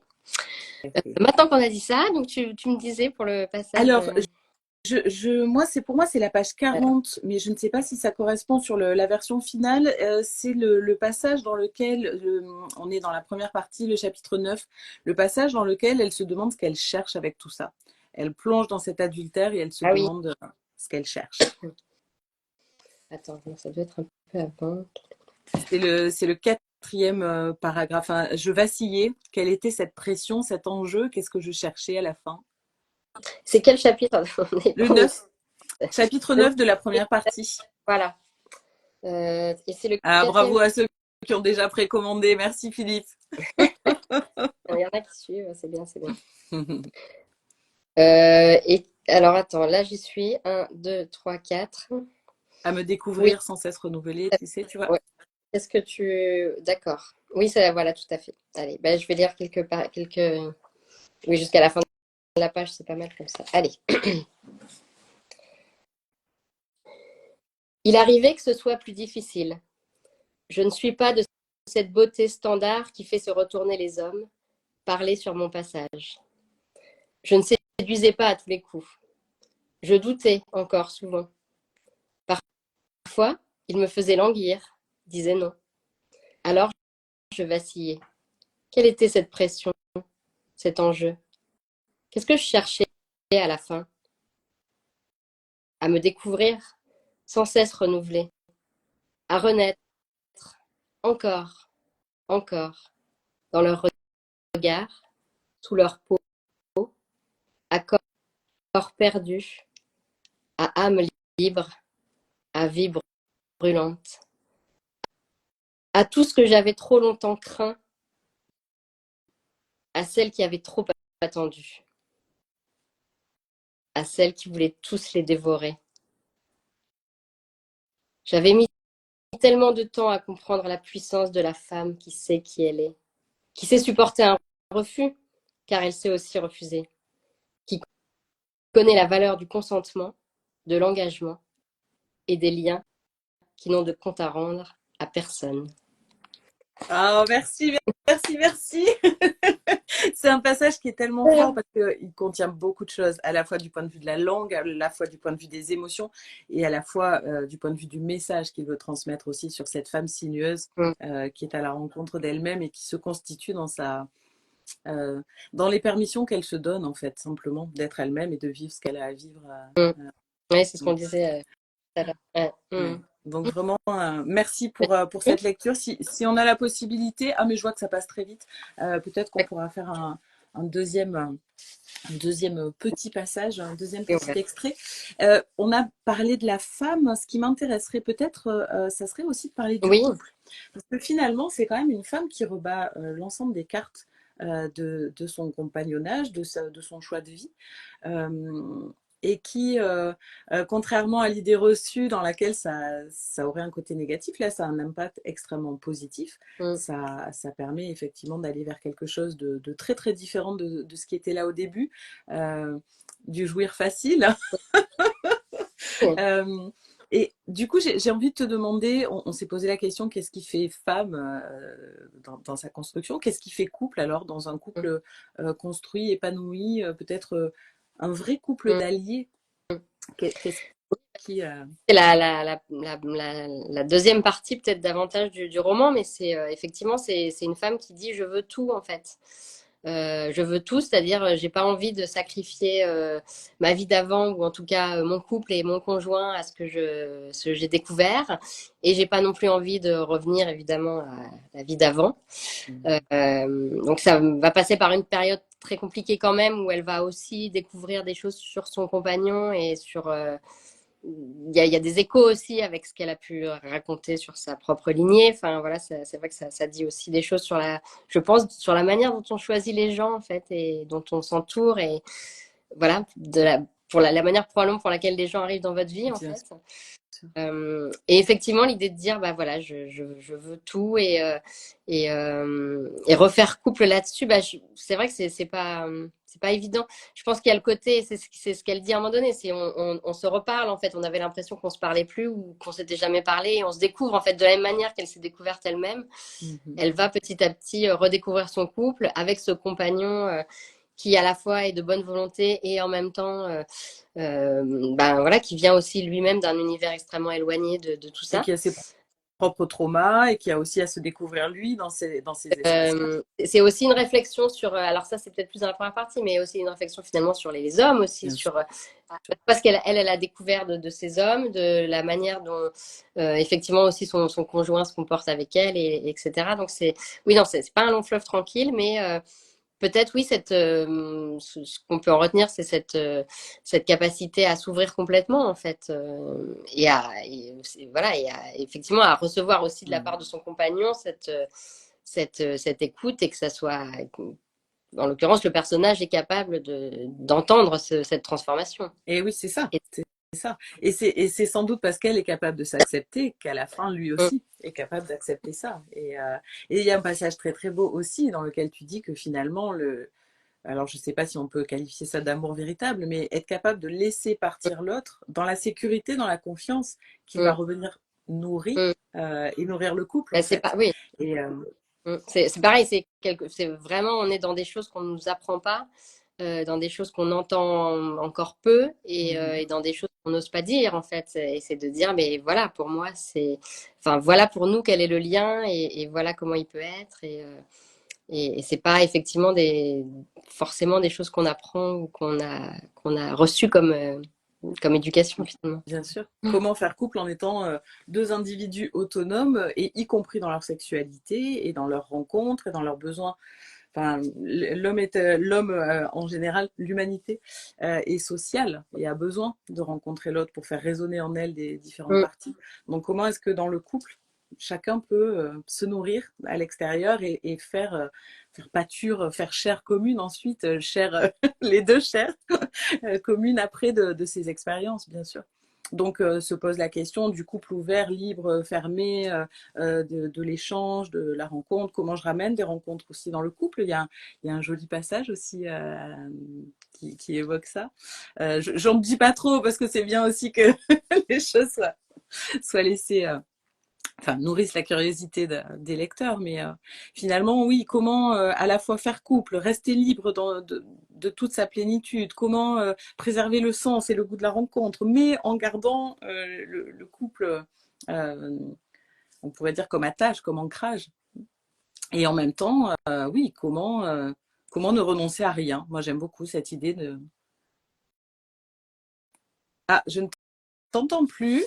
Maintenant qu'on a dit ça, donc tu me disais pour le passage. Alors, pour moi, c'est la page 40, mais je ne sais pas si ça correspond sur la version finale. C'est le passage dans lequel, on est dans la première partie, le chapitre 9, le passage dans lequel elle se demande ce qu'elle cherche avec tout ça. Elle plonge dans cet adultère et elle se Ah oui, demande ce qu'elle cherche. attends, ça doit être un peu avant. C'est le quatrième paragraphe. Enfin, je vacillais. Quelle était cette pression, cet enjeu? Qu'est-ce que je cherchais à la fin? C'est quel chapitre? On est Le premier. 9, chapitre 9 de la première partie. Voilà. Et c'est le Ah, quatrième. bravo à ceux qui ont déjà précommandé. Merci Philippe. Il y en a qui suivent, c'est bien, c'est bien. Et alors attends, là j'y suis. Un, 2, 3, 4. À me Oui. découvrir sans cesse renouvelé, tu sais, tu vois. Ouais. Est-ce que tu. D'accord. Oui, ça, voilà, tout à fait. Allez, ben, je vais lire quelques. Oui, jusqu'à la fin de la page, c'est pas mal comme ça. Allez. Il arrivait que ce soit plus difficile. Je ne suis pas de cette beauté standard qui fait se retourner les hommes, parler sur mon passage. Je ne séduisais pas à tous les coups. Je doutais encore souvent. Parfois, il me faisait languir, disait non. Alors, je vacillais. Quelle était cette pression, cet enjeu? Qu'est-ce que je cherchais à la fin? À me découvrir, sans cesse renouvelée, à renaître, encore, encore, dans leur regard, sous leur peau, à corps perdu, à âme libre, à vie brûlante, à tout ce que j'avais trop longtemps craint, à celles qui avaient trop attendu, à celles qui voulaient tous les dévorer. J'avais mis tellement de temps à comprendre la puissance de la femme qui sait qui elle est, qui sait supporter un refus, car elle sait aussi refuser, qui connaît la valeur du consentement, de l'engagement et des liens qui n'ont de compte à rendre à personne. Oh, merci, merci, merci. C'est un passage qui est tellement fort parce qu'il contient beaucoup de choses, à la fois du point de vue de la langue, à la fois du point de vue des émotions et à la fois du point de vue du message qu'il veut transmettre aussi sur cette femme sinueuse qui est à la rencontre d'elle-même et qui se constitue euh, dans les permissions qu'elle se donne en fait, simplement d'être elle-même et de vivre ce qu'elle a à vivre. Oui, c'est ce qu'on disait tout à l'heure. Ouais. Donc vraiment, merci pour cette lecture. Si on a la possibilité, ah mais je vois que ça passe très vite, peut-être qu'on pourra faire un deuxième petit passage, un deuxième petit extrait. On a parlé de la femme. Ce qui m'intéresserait peut-être, ça serait aussi de parler du couple. Parce que finalement, c'est quand même une femme qui rebat l'ensemble des cartes de son compagnonnage, de son choix de vie. Et qui, contrairement à l'idée reçue dans laquelle ça aurait un côté négatif, là, ça a un impact extrêmement positif. Ça permet effectivement d'aller vers quelque chose de très, très différent de ce qui était là au début, du jouir facile. Et du coup, j'ai envie de te demander, on s'est posé la question, qu'est-ce qui fait femme dans sa construction? Qu'est-ce qui fait couple alors dans un couple construit, épanoui, peut-être un vrai couple d'alliés? Qu'est-ce qui... C'est la deuxième partie peut-être davantage du roman, mais c'est effectivement c'est une femme qui dit je veux tout en fait. Je veux tout, c'est-à-dire j'ai pas envie de sacrifier ma vie d'avant ou en tout cas mon couple et mon conjoint à ce que j'ai découvert, et j'ai pas non plus envie de revenir évidemment à la vie d'avant. Donc ça va passer par une période très compliquée quand même où elle va aussi découvrir des choses sur son compagnon et sur il y a des échos aussi avec ce qu'elle a pu raconter sur sa propre lignée. Enfin, voilà, c'est vrai que ça dit aussi des choses sur je pense, sur la manière dont on choisit les gens, en fait, et dont on s'entoure. Et voilà, pour la manière probablement pour laquelle les gens arrivent dans votre vie, en fait. Et effectivement, l'idée de dire, bah voilà, je veux tout et refaire couple là-dessus, bah, c'est vrai que c'est pas évident. Je pense qu'il y a le côté, c'est ce qu'elle dit à un moment donné, c'est on se reparle en fait. On avait l'impression qu'on se parlait plus ou qu'on s'était jamais parlé, et on se découvre en fait de la même manière qu'elle s'est découverte elle-même. Elle va petit à petit redécouvrir son couple avec ce compagnon qui à la fois est de bonne volonté et en même temps ben voilà, qui vient aussi lui-même d'un univers extrêmement éloigné de tout ça. Et qui a ses propres traumas et qui a aussi à se découvrir lui dans ses espaces. C'est aussi une réflexion sur, alors ça c'est peut-être plus dans la première partie, mais aussi une réflexion finalement sur les hommes aussi, Bien sur parce qu'elle a découvert de ces hommes, de la manière dont effectivement aussi son conjoint se comporte avec elle, etc. Donc oui, non, c'est pas un long fleuve tranquille, mais peut-être, oui, ce qu'on peut en retenir, c'est cette capacité à s'ouvrir complètement, en fait, voilà, et effectivement à recevoir aussi de la part de son compagnon cette écoute, et que ça soit, en l'occurrence, le personnage est capable d'entendre cette transformation. Et oui, c'est ça. C'est ça. Et c'est sans doute parce qu'elle est capable de s'accepter qu'à la fin, lui aussi est capable d'accepter ça. Et il y a un passage très très beau aussi dans lequel tu dis que finalement, alors je ne sais pas si on peut qualifier ça d'amour véritable, mais être capable de laisser partir l'autre dans la sécurité, dans la confiance qu'il va revenir nourrit Mm. et nourrir le couple, en Ben, c'est pas, fait. oui. Et C'est pareil, c'est vraiment, on est dans des choses qu'on ne nous apprend pas, dans des choses qu'on entend encore peu et dans des choses qu'on n'ose pas dire en fait. Et c'est de dire, mais voilà, pour moi, enfin voilà pour nous quel est le lien et voilà comment il peut être. Et c'est pas effectivement forcément des choses qu'on apprend ou qu'on a reçues comme éducation finalement. bien sûr, comment faire couple en étant deux individus autonomes, et y compris dans leur sexualité et dans leurs rencontres et dans leurs besoins. Enfin, l'homme en général, l'humanité est sociale et a besoin de rencontrer l'autre pour faire résonner en elle des différentes Mm. parties. Donc, comment est-ce que dans le couple, chacun peut se nourrir à l'extérieur et faire pâture, faire chair commune ensuite, les deux chairs communes après de ces expériences, bien sûr. Donc se pose la question du couple ouvert, libre, fermé, de l'échange, de la rencontre, comment je ramène des rencontres aussi dans le couple. Il y a un joli passage aussi qui évoque ça. J'en dis pas trop parce que c'est bien aussi que les choses soient laissées, enfin, nourrissent la curiosité des lecteurs. Mais finalement, oui, comment à la fois faire couple, rester libre de toute sa plénitude, comment préserver le sens et le goût de la rencontre, mais en gardant le couple, euh, on pourrait dire comme attache, comme ancrage. Et en même temps, oui, comment ne renoncer à rien. Moi, j'aime beaucoup cette idée de... Ah, je ne t'entends plus.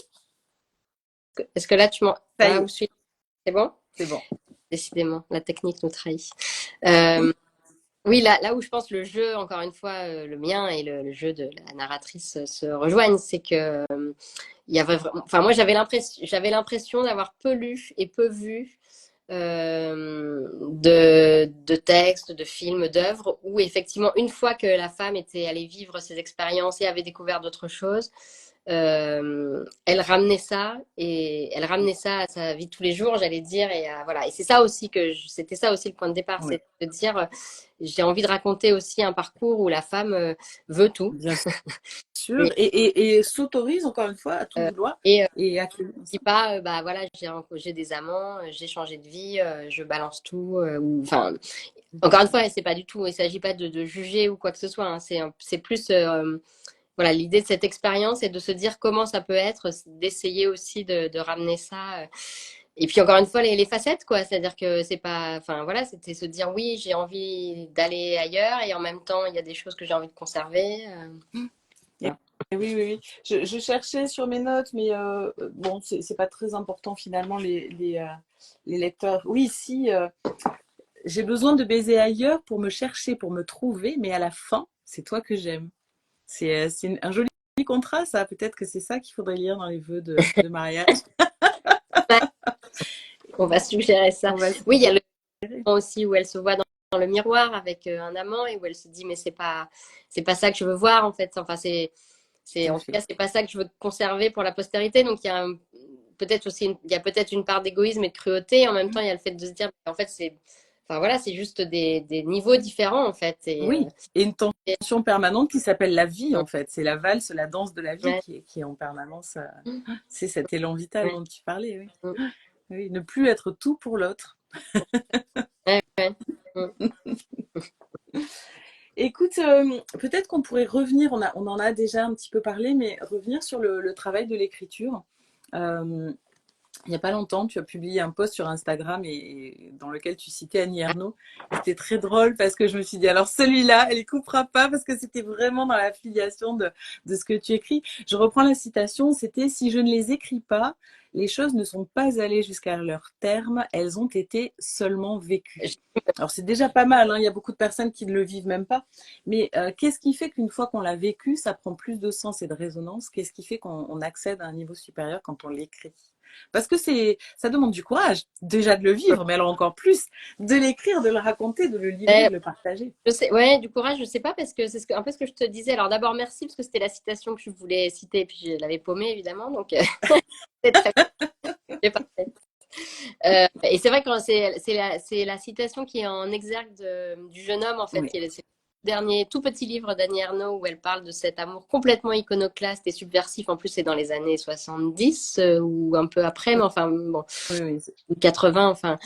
Est-ce que là tu m'en, Ça y là où est, je suis, c'est bon? c'est bon. Décidément, la technique nous trahit. Oui, Euh, oui, là où je pense le jeu, encore une fois, le mien et le jeu de la narratrice se rejoignent, c'est que il y avait enfin moi j'avais l'impression d'avoir peu lu et peu vu de textes, de films, d'œuvres où effectivement une fois que la femme était allée vivre ses expériences et avait découvert d'autres choses, elle ramenait ça à sa vie de tous les jours, j'allais dire, voilà. Et c'est ça aussi c'était ça aussi le point de départ, oui, c'est de dire, j'ai envie de raconter aussi un parcours où la femme veut tout. bien sûr. Et, Et s'autorise encore une fois à tout euh, vouloir et et à tout. dis pas, bah voilà, j'ai des amants, j'ai changé de vie, je balance tout. Enfin, encore une fois, c'est pas du tout, il s'agit pas de juger ou quoi que ce soit, hein. C'est plus, voilà, l'idée de cette expérience est de se dire comment ça peut être, d'essayer aussi de ramener ça. Et puis encore une fois, les facettes, quoi. C'est-à-dire que c'est pas, enfin voilà, c'était se dire oui, j'ai envie d'aller ailleurs et en même temps, il y a des choses que j'ai envie de conserver. Et- Voilà. oui, oui, oui. Je cherchais sur mes notes, mais bon, c'est pas très important finalement les lecteurs. Oui, si j'ai besoin de baiser ailleurs pour me chercher, pour me trouver, mais à la fin, c'est toi que j'aime. C'est un joli contrat, ça. Peut-être que c'est ça qu'il faudrait lire dans les vœux de mariage. On va suggérer ça. On va Oui, il y a suggérer. le moment aussi où elle se voit dans le miroir avec un amant et où elle se dit mais c'est pas ça que je veux voir en fait. Enfin Tout à en tout cas fait. c'est pas ça que je veux conserver pour la postérité. Donc peut-être aussi il y a peut-être une part d'égoïsme et de cruauté. Et en même temps il y a le fait de se dire en fait enfin voilà, c'est juste des niveaux différents en fait. Oui, et une Et- tension permanente qui s'appelle la vie, en fait. C'est la valse, la danse de la vie ouais, qui est en permanence. C'est cet élan vital ouais, dont tu parlais, oui. ouais, Oui, ne plus être tout pour l'autre. ouais, ouais. Écoute, peut-être qu'on pourrait revenir, on en a déjà un petit peu parlé, mais revenir sur le travail de l'écriture. Euh, il n'y a pas longtemps, tu as publié un post sur Instagram et dans lequel tu citais Annie Ernaux. C'était très drôle parce que je me suis dit, alors celui-là, elle ne coupera pas parce que c'était vraiment dans la filiation de ce que tu écris. Je reprends la citation, c'était: si je ne les écris pas, les choses ne sont pas allées jusqu'à leur terme, elles ont été seulement vécues. Alors c'est déjà pas mal, hein, il y a beaucoup de personnes qui ne le vivent même pas. Mais qu'est-ce qui fait qu'une fois qu'on l'a vécu, ça prend plus de sens et de résonance? Qu'est-ce qui fait qu'on accède à un niveau supérieur quand on l'écrit? Parce que ça demande du courage, déjà de le vivre, mais alors encore plus de l'écrire, de le raconter, de le livrer, Ouais, de le partager. je sais, ouais, du courage, je sais pas parce que c'est un peu ce que je te disais. Alors d'abord merci parce que c'était la citation que je voulais citer et puis je l'avais paumée évidemment donc c'est très bien, parfait. Et c'est vrai que c'est la citation qui est en exergue du jeune homme en fait Oui, qui est dernier, tout petit livre d'Annie Ernaux où elle parle de cet amour complètement iconoclaste et subversif. En plus, c'est dans les années 70 ou un peu après, mais enfin, bon, Oui, oui. 80, enfin,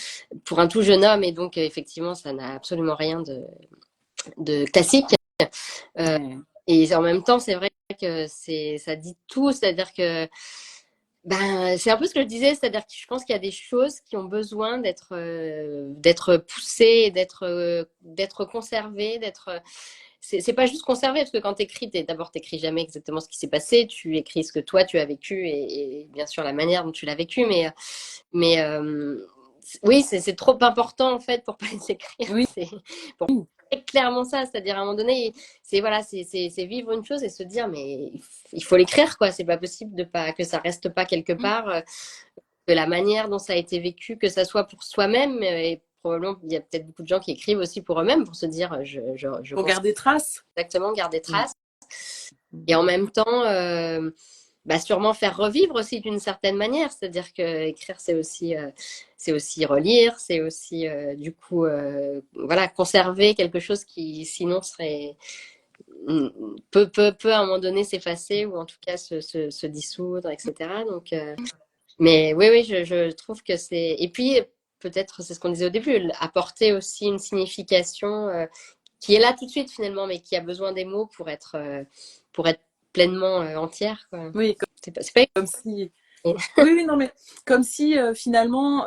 pour un tout jeune homme. Et donc, effectivement, ça n'a absolument rien de classique. Ouais. Et en même temps, c'est vrai que ça dit tout, c'est-à-dire que ben, c'est un peu ce que je disais, c'est-à-dire que je pense qu'il y a des choses qui ont besoin d'être poussées, d'être conservées, c'est pas juste conservé parce que quand t'écris, d'abord t'écris jamais exactement ce qui s'est passé, tu écris ce que toi tu as vécu et bien sûr la manière dont tu l'as vécu, mais oui, c'est trop important en fait pour pas les écrire. Oui. C'est pour clairement ça, c'est-à-dire à un moment donné, c'est voilà, c'est vivre une chose et se dire mais il faut l'écrire quoi, c'est pas possible de pas que ça reste pas quelque part, que la manière dont ça a été vécu, que ça soit pour soi-même et probablement il y a peut-être beaucoup de gens qui écrivent aussi pour eux-mêmes pour se dire je Pour conserve garder trace. exactement, garder trace et en même temps bah, sûrement faire revivre aussi d'une certaine manière. C'est-à-dire que écrire, c'est aussi relire, c'est aussi du coup voilà, conserver quelque chose qui sinon serait peut à un moment donné s'effacer ou en tout cas se dissoudre, etc. Donc, mais oui, oui, je trouve que c'est. Et puis peut-être, c'est ce qu'on disait au début, apporter aussi une signification qui est là tout de suite finalement, mais qui a besoin des mots pour être pleinement entière, quoi. Oui, C'est pas comme si. Oui, oui, non, mais comme si finalement,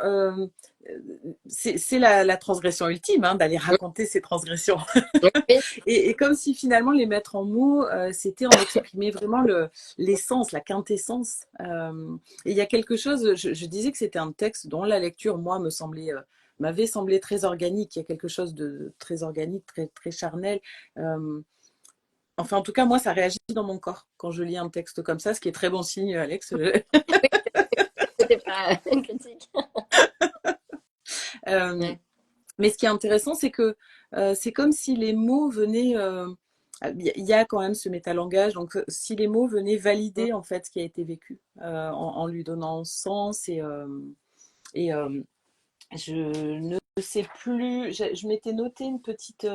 c'est la transgression ultime, hein, d'aller raconter ses transgressions. oui, Et comme si finalement les mettre en mots, c'était en exprimer vraiment l'essence, la quintessence. Et il y a quelque chose, je disais que c'était un texte dont la lecture, moi, m'avait semblé très organique. Il y a quelque chose de très organique, très, très charnel. Enfin, en tout cas, moi, ça réagit dans mon corps quand je lis un texte comme ça, ce qui est très bon signe, Alex. c'était pas une critique. Euh, Ouais. mais ce qui est intéressant, c'est que c'est comme si les mots venaient. Il y a quand même ce métalangage, donc si les mots venaient valider en fait ce qui a été vécu, en lui donnant sens et je ne sais plus. Je m'étais noté une petite.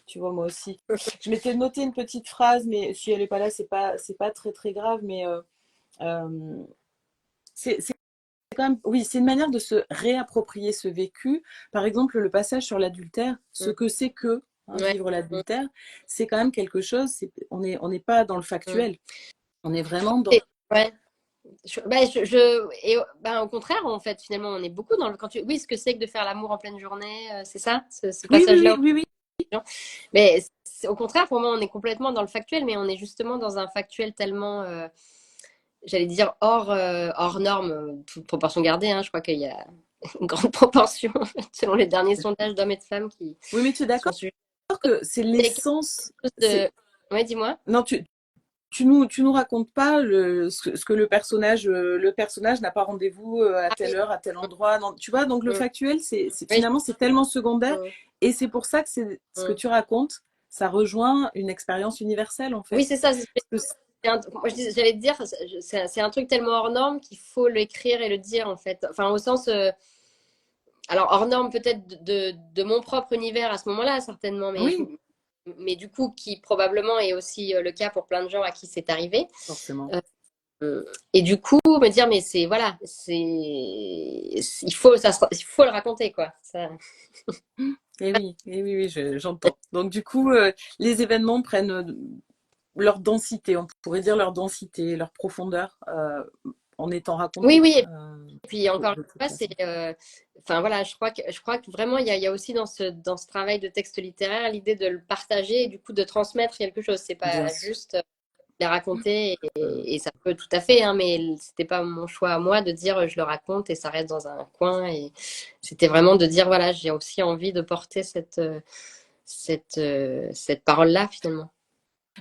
Tu vois, moi aussi. Je m'étais noté une petite phrase, mais si elle n'est pas là, c'est pas très très grave. Mais euh, c'est quand même, oui, c'est une manière de se réapproprier ce vécu. Par exemple, le passage sur l'adultère, ce que c'est que Ouais. vivre l'adultère, c'est quand même quelque chose. On n'est pas dans le factuel. On est vraiment dans. Ouais. Ben, au contraire, en fait, finalement, on est beaucoup dans le. Oui, ce que c'est que de faire l'amour en pleine journée, c'est ça, ce Oui, oui, passage-là. oui, oui, oui. Mais au contraire, pour moi, on est complètement dans le factuel, mais on est justement dans un factuel tellement, j'allais dire, hors norme, toute proportion gardée. Hein, je crois qu'il y a une grande proportion, selon les derniers sondages d'hommes et de femmes qui Oui, mais tu es sont d'accord sujets que c'est à quelque l'essence. chose de. Ouais, dis-moi. Non, tu nous racontes pas ce que le personnage n'a pas rendez-vous à Ah telle oui. heure, à tel endroit. Non, tu vois, donc le Mm. factuel, Oui. finalement, c'est tellement secondaire. Mm. Et c'est pour ça que c'est ce que Mm. tu racontes, ça rejoint une expérience universelle, en Oui, fait. c'est ça. Parce que Moi, j'allais te dire, c'est un truc tellement hors norme qu'il faut l'écrire et le dire, en fait. Enfin, au sens. Alors, hors norme, peut-être de mon propre univers à ce moment-là, certainement, oui, mais du coup, qui probablement est aussi le cas pour plein de gens à qui c'est arrivé. forcément. Et du coup, me dire, mais c'est. Voilà, il faut le raconter, quoi. Ça. Et oui, oui, j'entends. Donc, du coup, les événements prennent leur densité, on pourrait dire leur densité, leur profondeur, en étant Oui, racontés, oui, et puis encore une de toute fois, façon. enfin voilà, je crois que vraiment il y a aussi dans ce travail de texte littéraire l'idée de le partager et du coup de transmettre quelque chose. C'est Bien pas sûr. juste les raconter et ça peut tout à fait, hein, mais c'était pas mon choix à moi de dire je le raconte et ça reste dans un coin et c'était vraiment de dire voilà, j'ai aussi envie de porter cette parole-là finalement.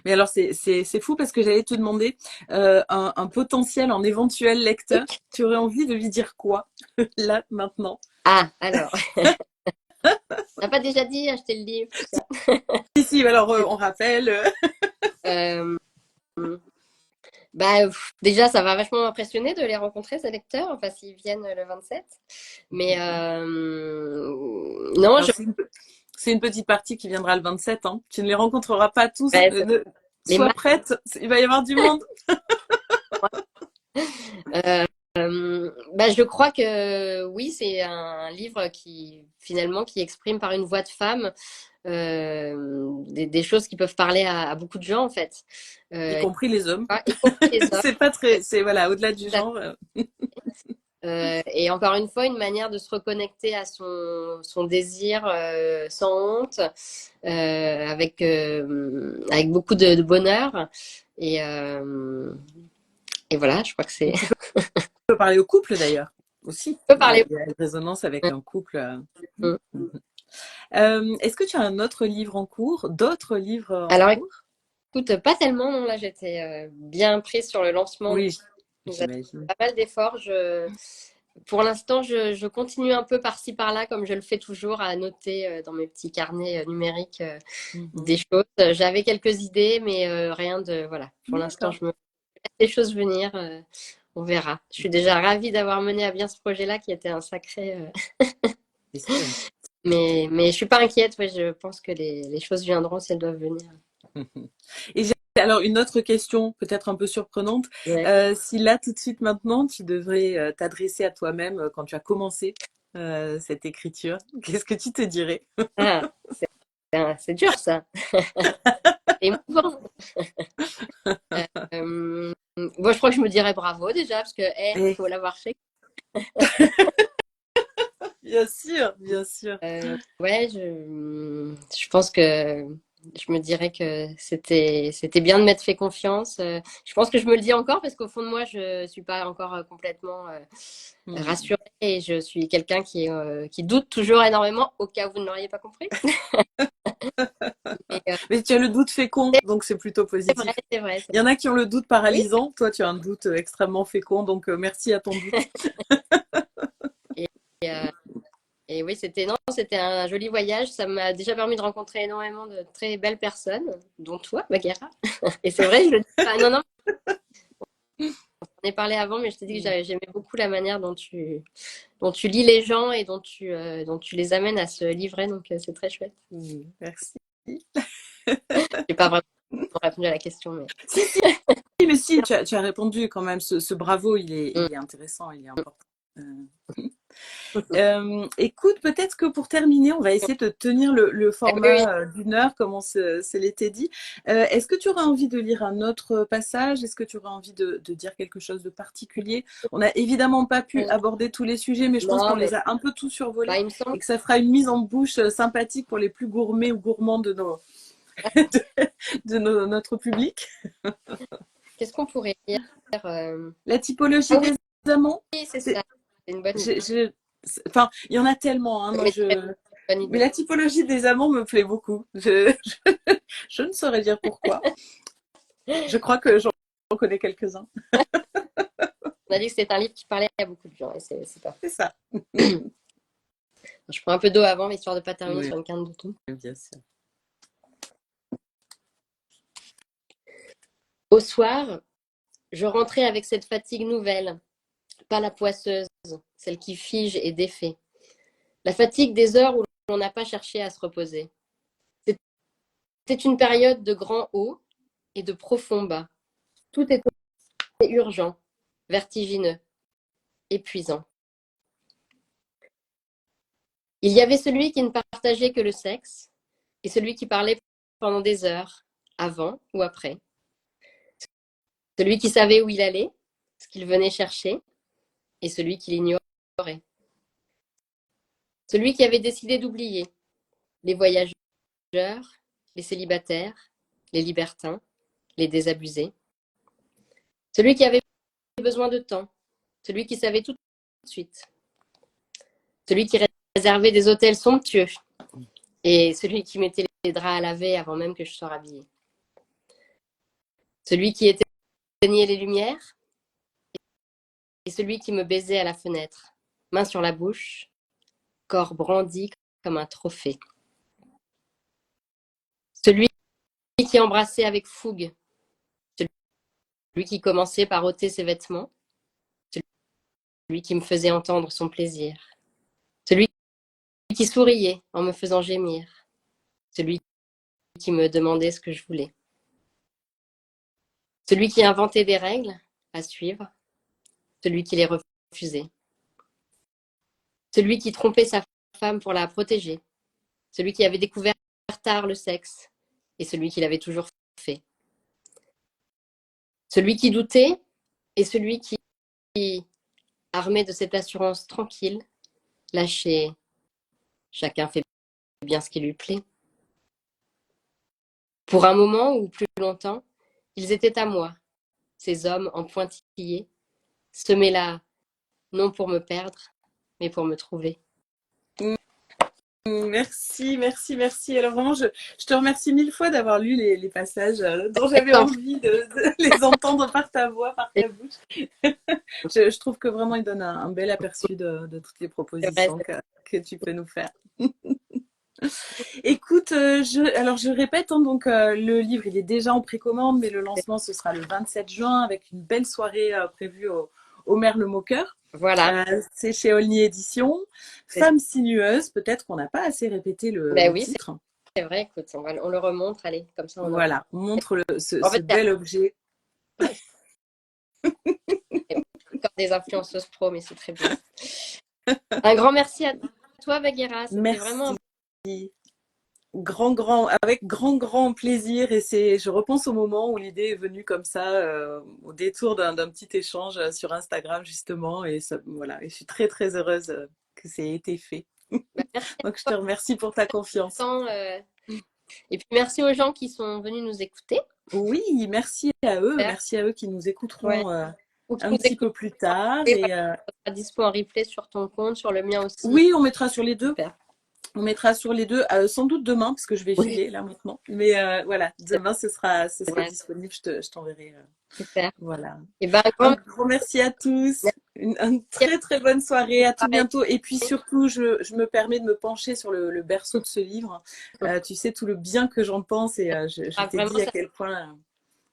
Mais alors, c'est fou parce que j'allais te demander un potentiel en éventuel lecteur. Tu aurais envie de lui dire quoi, là, maintenant? Ah, alors, on n'a pas déjà dit acheter le livre, tout ça. Si, si, alors on rappelle. Euh, Bah, déjà, ça va vachement m'impressionner de les rencontrer, ces lecteurs, enfin, s'ils viennent le 27. Mais non, Alors, C'est une petite partie qui viendra le 27. Hein. Tu ne les rencontreras pas tous. Ouais, les Sois prête, il va y avoir du monde. je crois que oui, c'est un livre qui finalement qui exprime par une voix de femme des choses qui peuvent parler à beaucoup de gens en fait, Y compris les hommes. y compris les hommes. C'est pas très, c'est voilà, au-delà du genre. Et encore une fois, une manière de se reconnecter à son désir sans honte, avec beaucoup de bonheur. Et, euh, et voilà, je crois que c'est. On peut parler au couple d'ailleurs aussi. On peut parler. Il y a une résonance avec un couple. Mm. Est-ce que tu as un autre livre en cours, d'autres livres en Alors, cours? écoute, pas tellement, non. Là, j'étais bien prise sur le lancement. Oui, Donc, j'imagine. pas mal d'efforts. Pour l'instant, je continue un peu par-ci par-là, comme je le fais toujours, à noter dans mes petits carnets numériques des choses. J'avais quelques idées, mais rien de. Voilà. Pour l'instant, je me laisse les choses venir. On verra. Je suis déjà ravie d'avoir mené à bien ce projet-là, qui était un sacré. C'est sûr. Mais je suis pas inquiète. Ouais, je pense que les choses viendront si elles doivent venir. Et alors une autre question, peut-être un peu surprenante. Ouais. Si là, tout de suite, maintenant, tu devrais t'adresser à toi-même quand tu as commencé cette écriture, qu'est-ce que tu te dirais? Ah, c'est dur ça. C'est émouvant. Moi, je crois que je me dirais bravo déjà, parce que Eh, faut l'avoir fait. bien sûr, bien sûr. Ouais, je pense que je me dirais que c'était bien de m'être fait confiance. Je pense que je me le dis encore parce qu'au fond de moi, je suis pas encore complètement Hmm. rassurée et je suis quelqu'un qui doute toujours énormément, au cas où vous ne l'auriez pas compris. Mais, Mais tu as le doute fécond, donc c'est plutôt c'est vrai, positif. c'est vrai, c'est Il y en vrai. a qui ont le doute Oui. paralysant. Toi, tu as un doute extrêmement fécond, donc merci à ton doute. Et, euh, Et oui, c'était un joli voyage. Ça m'a déjà permis de rencontrer énormément de très belles personnes, dont toi, Bagheera. Et c'est vrai, je le dis pas. Non, non, on en a parlé avant, mais je t'ai dit que j'aimais beaucoup la manière dont tu lis les gens et dont tu les amènes à se livrer. Donc, c'est très chouette. Merci. J'ai pas vraiment répondu à la question, mais. Si, si, mais si, tu as répondu quand même. Ce bravo, Mm. il est intéressant, il est important. Écoute, peut-être que pour terminer, on va essayer de tenir le Oui, oui. format d'une heure, comme on se l'était dit. Est-ce que tu aurais envie de lire un autre passage? Est-ce que tu aurais envie de dire quelque chose de particulier? On n'a évidemment pas pu aborder tous les sujets, mais je pense qu'on Non, mais les a un peu tous survolés il me semble. et que ça fera une mise en bouche sympathique pour les plus gourmets ou gourmands de notre public. Qu'est-ce qu'on pourrait dire La Ah typologie oui, des amants, c'est c'est, ça. C'est une bonne idée. enfin, il y en a tellement, hein, moi Mais c'est une bonne mais idée. la typologie des amants me plaît beaucoup. Je ne saurais dire pourquoi. Je crois que j'en connais quelques-uns. On a dit que c'était un livre qui parlait à beaucoup de gens et c'est pas. C'est ça. Je prends un peu d'eau avant, histoire de ne pas terminer Oui, sur une quinte de tout. bien sûr. Au soir, je rentrais avec cette fatigue nouvelle, pas la poisseuse, celle qui fige et défait. La fatigue des heures où l'on n'a pas cherché à se reposer. C'était une période de grand haut et de profond bas. Tout était urgent, vertigineux, épuisant. Il y avait celui qui ne partageait que le sexe et celui qui parlait pendant des heures, avant ou après. Celui qui savait où il allait, ce qu'il venait chercher, et celui qui l'ignorait. Celui qui avait décidé d'oublier les voyageurs, les célibataires, les libertins, les désabusés. Celui qui avait besoin de temps, celui qui savait tout de suite. Celui qui réservait des hôtels somptueux et celui qui mettait les draps à laver avant même que je sois habillée. Celui qui éteignait les lumières et celui qui me baisait à la fenêtre, main sur la bouche, corps brandi comme un trophée. Celui qui embrassait avec fougue, celui qui commençait par ôter ses vêtements, celui qui me faisait entendre son plaisir, celui qui souriait en me faisant gémir, celui qui me demandait ce que je voulais, celui qui inventait des règles à suivre, celui qui les refusait, celui qui trompait sa femme pour la protéger, celui qui avait découvert tard le sexe et celui qui l'avait toujours fait, celui qui doutait et celui qui, armé de cette assurance tranquille, lâchait chacun fait bien ce qui lui plaît. Pour un moment ou plus longtemps, ils étaient à moi, ces hommes en pointillés, semés là, non pour me perdre, mais pour me trouver. Merci, merci, merci. Alors vraiment, je te remercie mille fois d'avoir lu les passages dont j'avais envie de les entendre par ta voix, par ta bouche. Je trouve que vraiment, il donne un bel aperçu de toutes les propositions que tu peux nous faire. Écoute, alors je répète, hein, donc le livre il est déjà en précommande, mais le lancement ce sera le 27 juin avec une belle soirée prévue au Merle Moqueur. Voilà. C'est chez Olny Éditions. Femme sinueuse, peut-être qu'on n'a pas assez répété le oui, titre. C'est vrai, écoute, on le remontre, allez, comme ça. Voilà, on montre ce bel objet. Encore des influenceuses pro, mais c'est très bien. Un grand merci à toi, Bagheera. C'était vraiment avec grand plaisir, et je repense au moment où l'idée est venue comme ça, au détour d'un petit échange sur Instagram justement, et ça, voilà, et je suis très heureuse que ça ait été fait. Donc je te remercie pour ta confiance. Et puis merci aux gens qui sont venus nous écouter. Oui, merci à eux qui nous écouteront un petit peu plus tard. Et à dispo en replay sur ton compte, sur le mien aussi. Oui, on mettra sur les deux. Super. On mettra sur les deux, sans doute demain, parce que je vais filer là maintenant. Mais voilà, demain ce sera disponible, je t'enverrai. Super. Voilà. Et ben, un grand merci à tous. Une très bonne soirée. À tout bientôt. Et puis surtout, je me permets de me pencher sur le berceau de ce livre. Tu sais tout le bien que j'en pense, et je t'ai dit à quel point.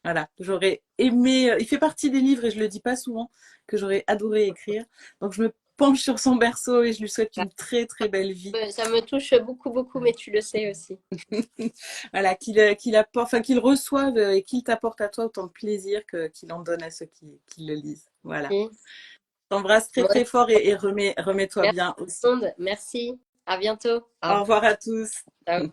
Voilà, j'aurais aimé. Il fait partie des livres, et je le dis pas souvent, que j'aurais adoré écrire. Donc je me penche sur son berceau et je lui souhaite une très belle vie. Ça me touche beaucoup, mais tu le sais aussi. Voilà, qu'il reçoive et qu'il t'apporte à toi autant de plaisir qu'il en donne à ceux qui le lisent. Voilà. Je t'embrasse très fort, et remets-toi bien aussi. Merci. À bientôt. Au revoir à tous. Ciao.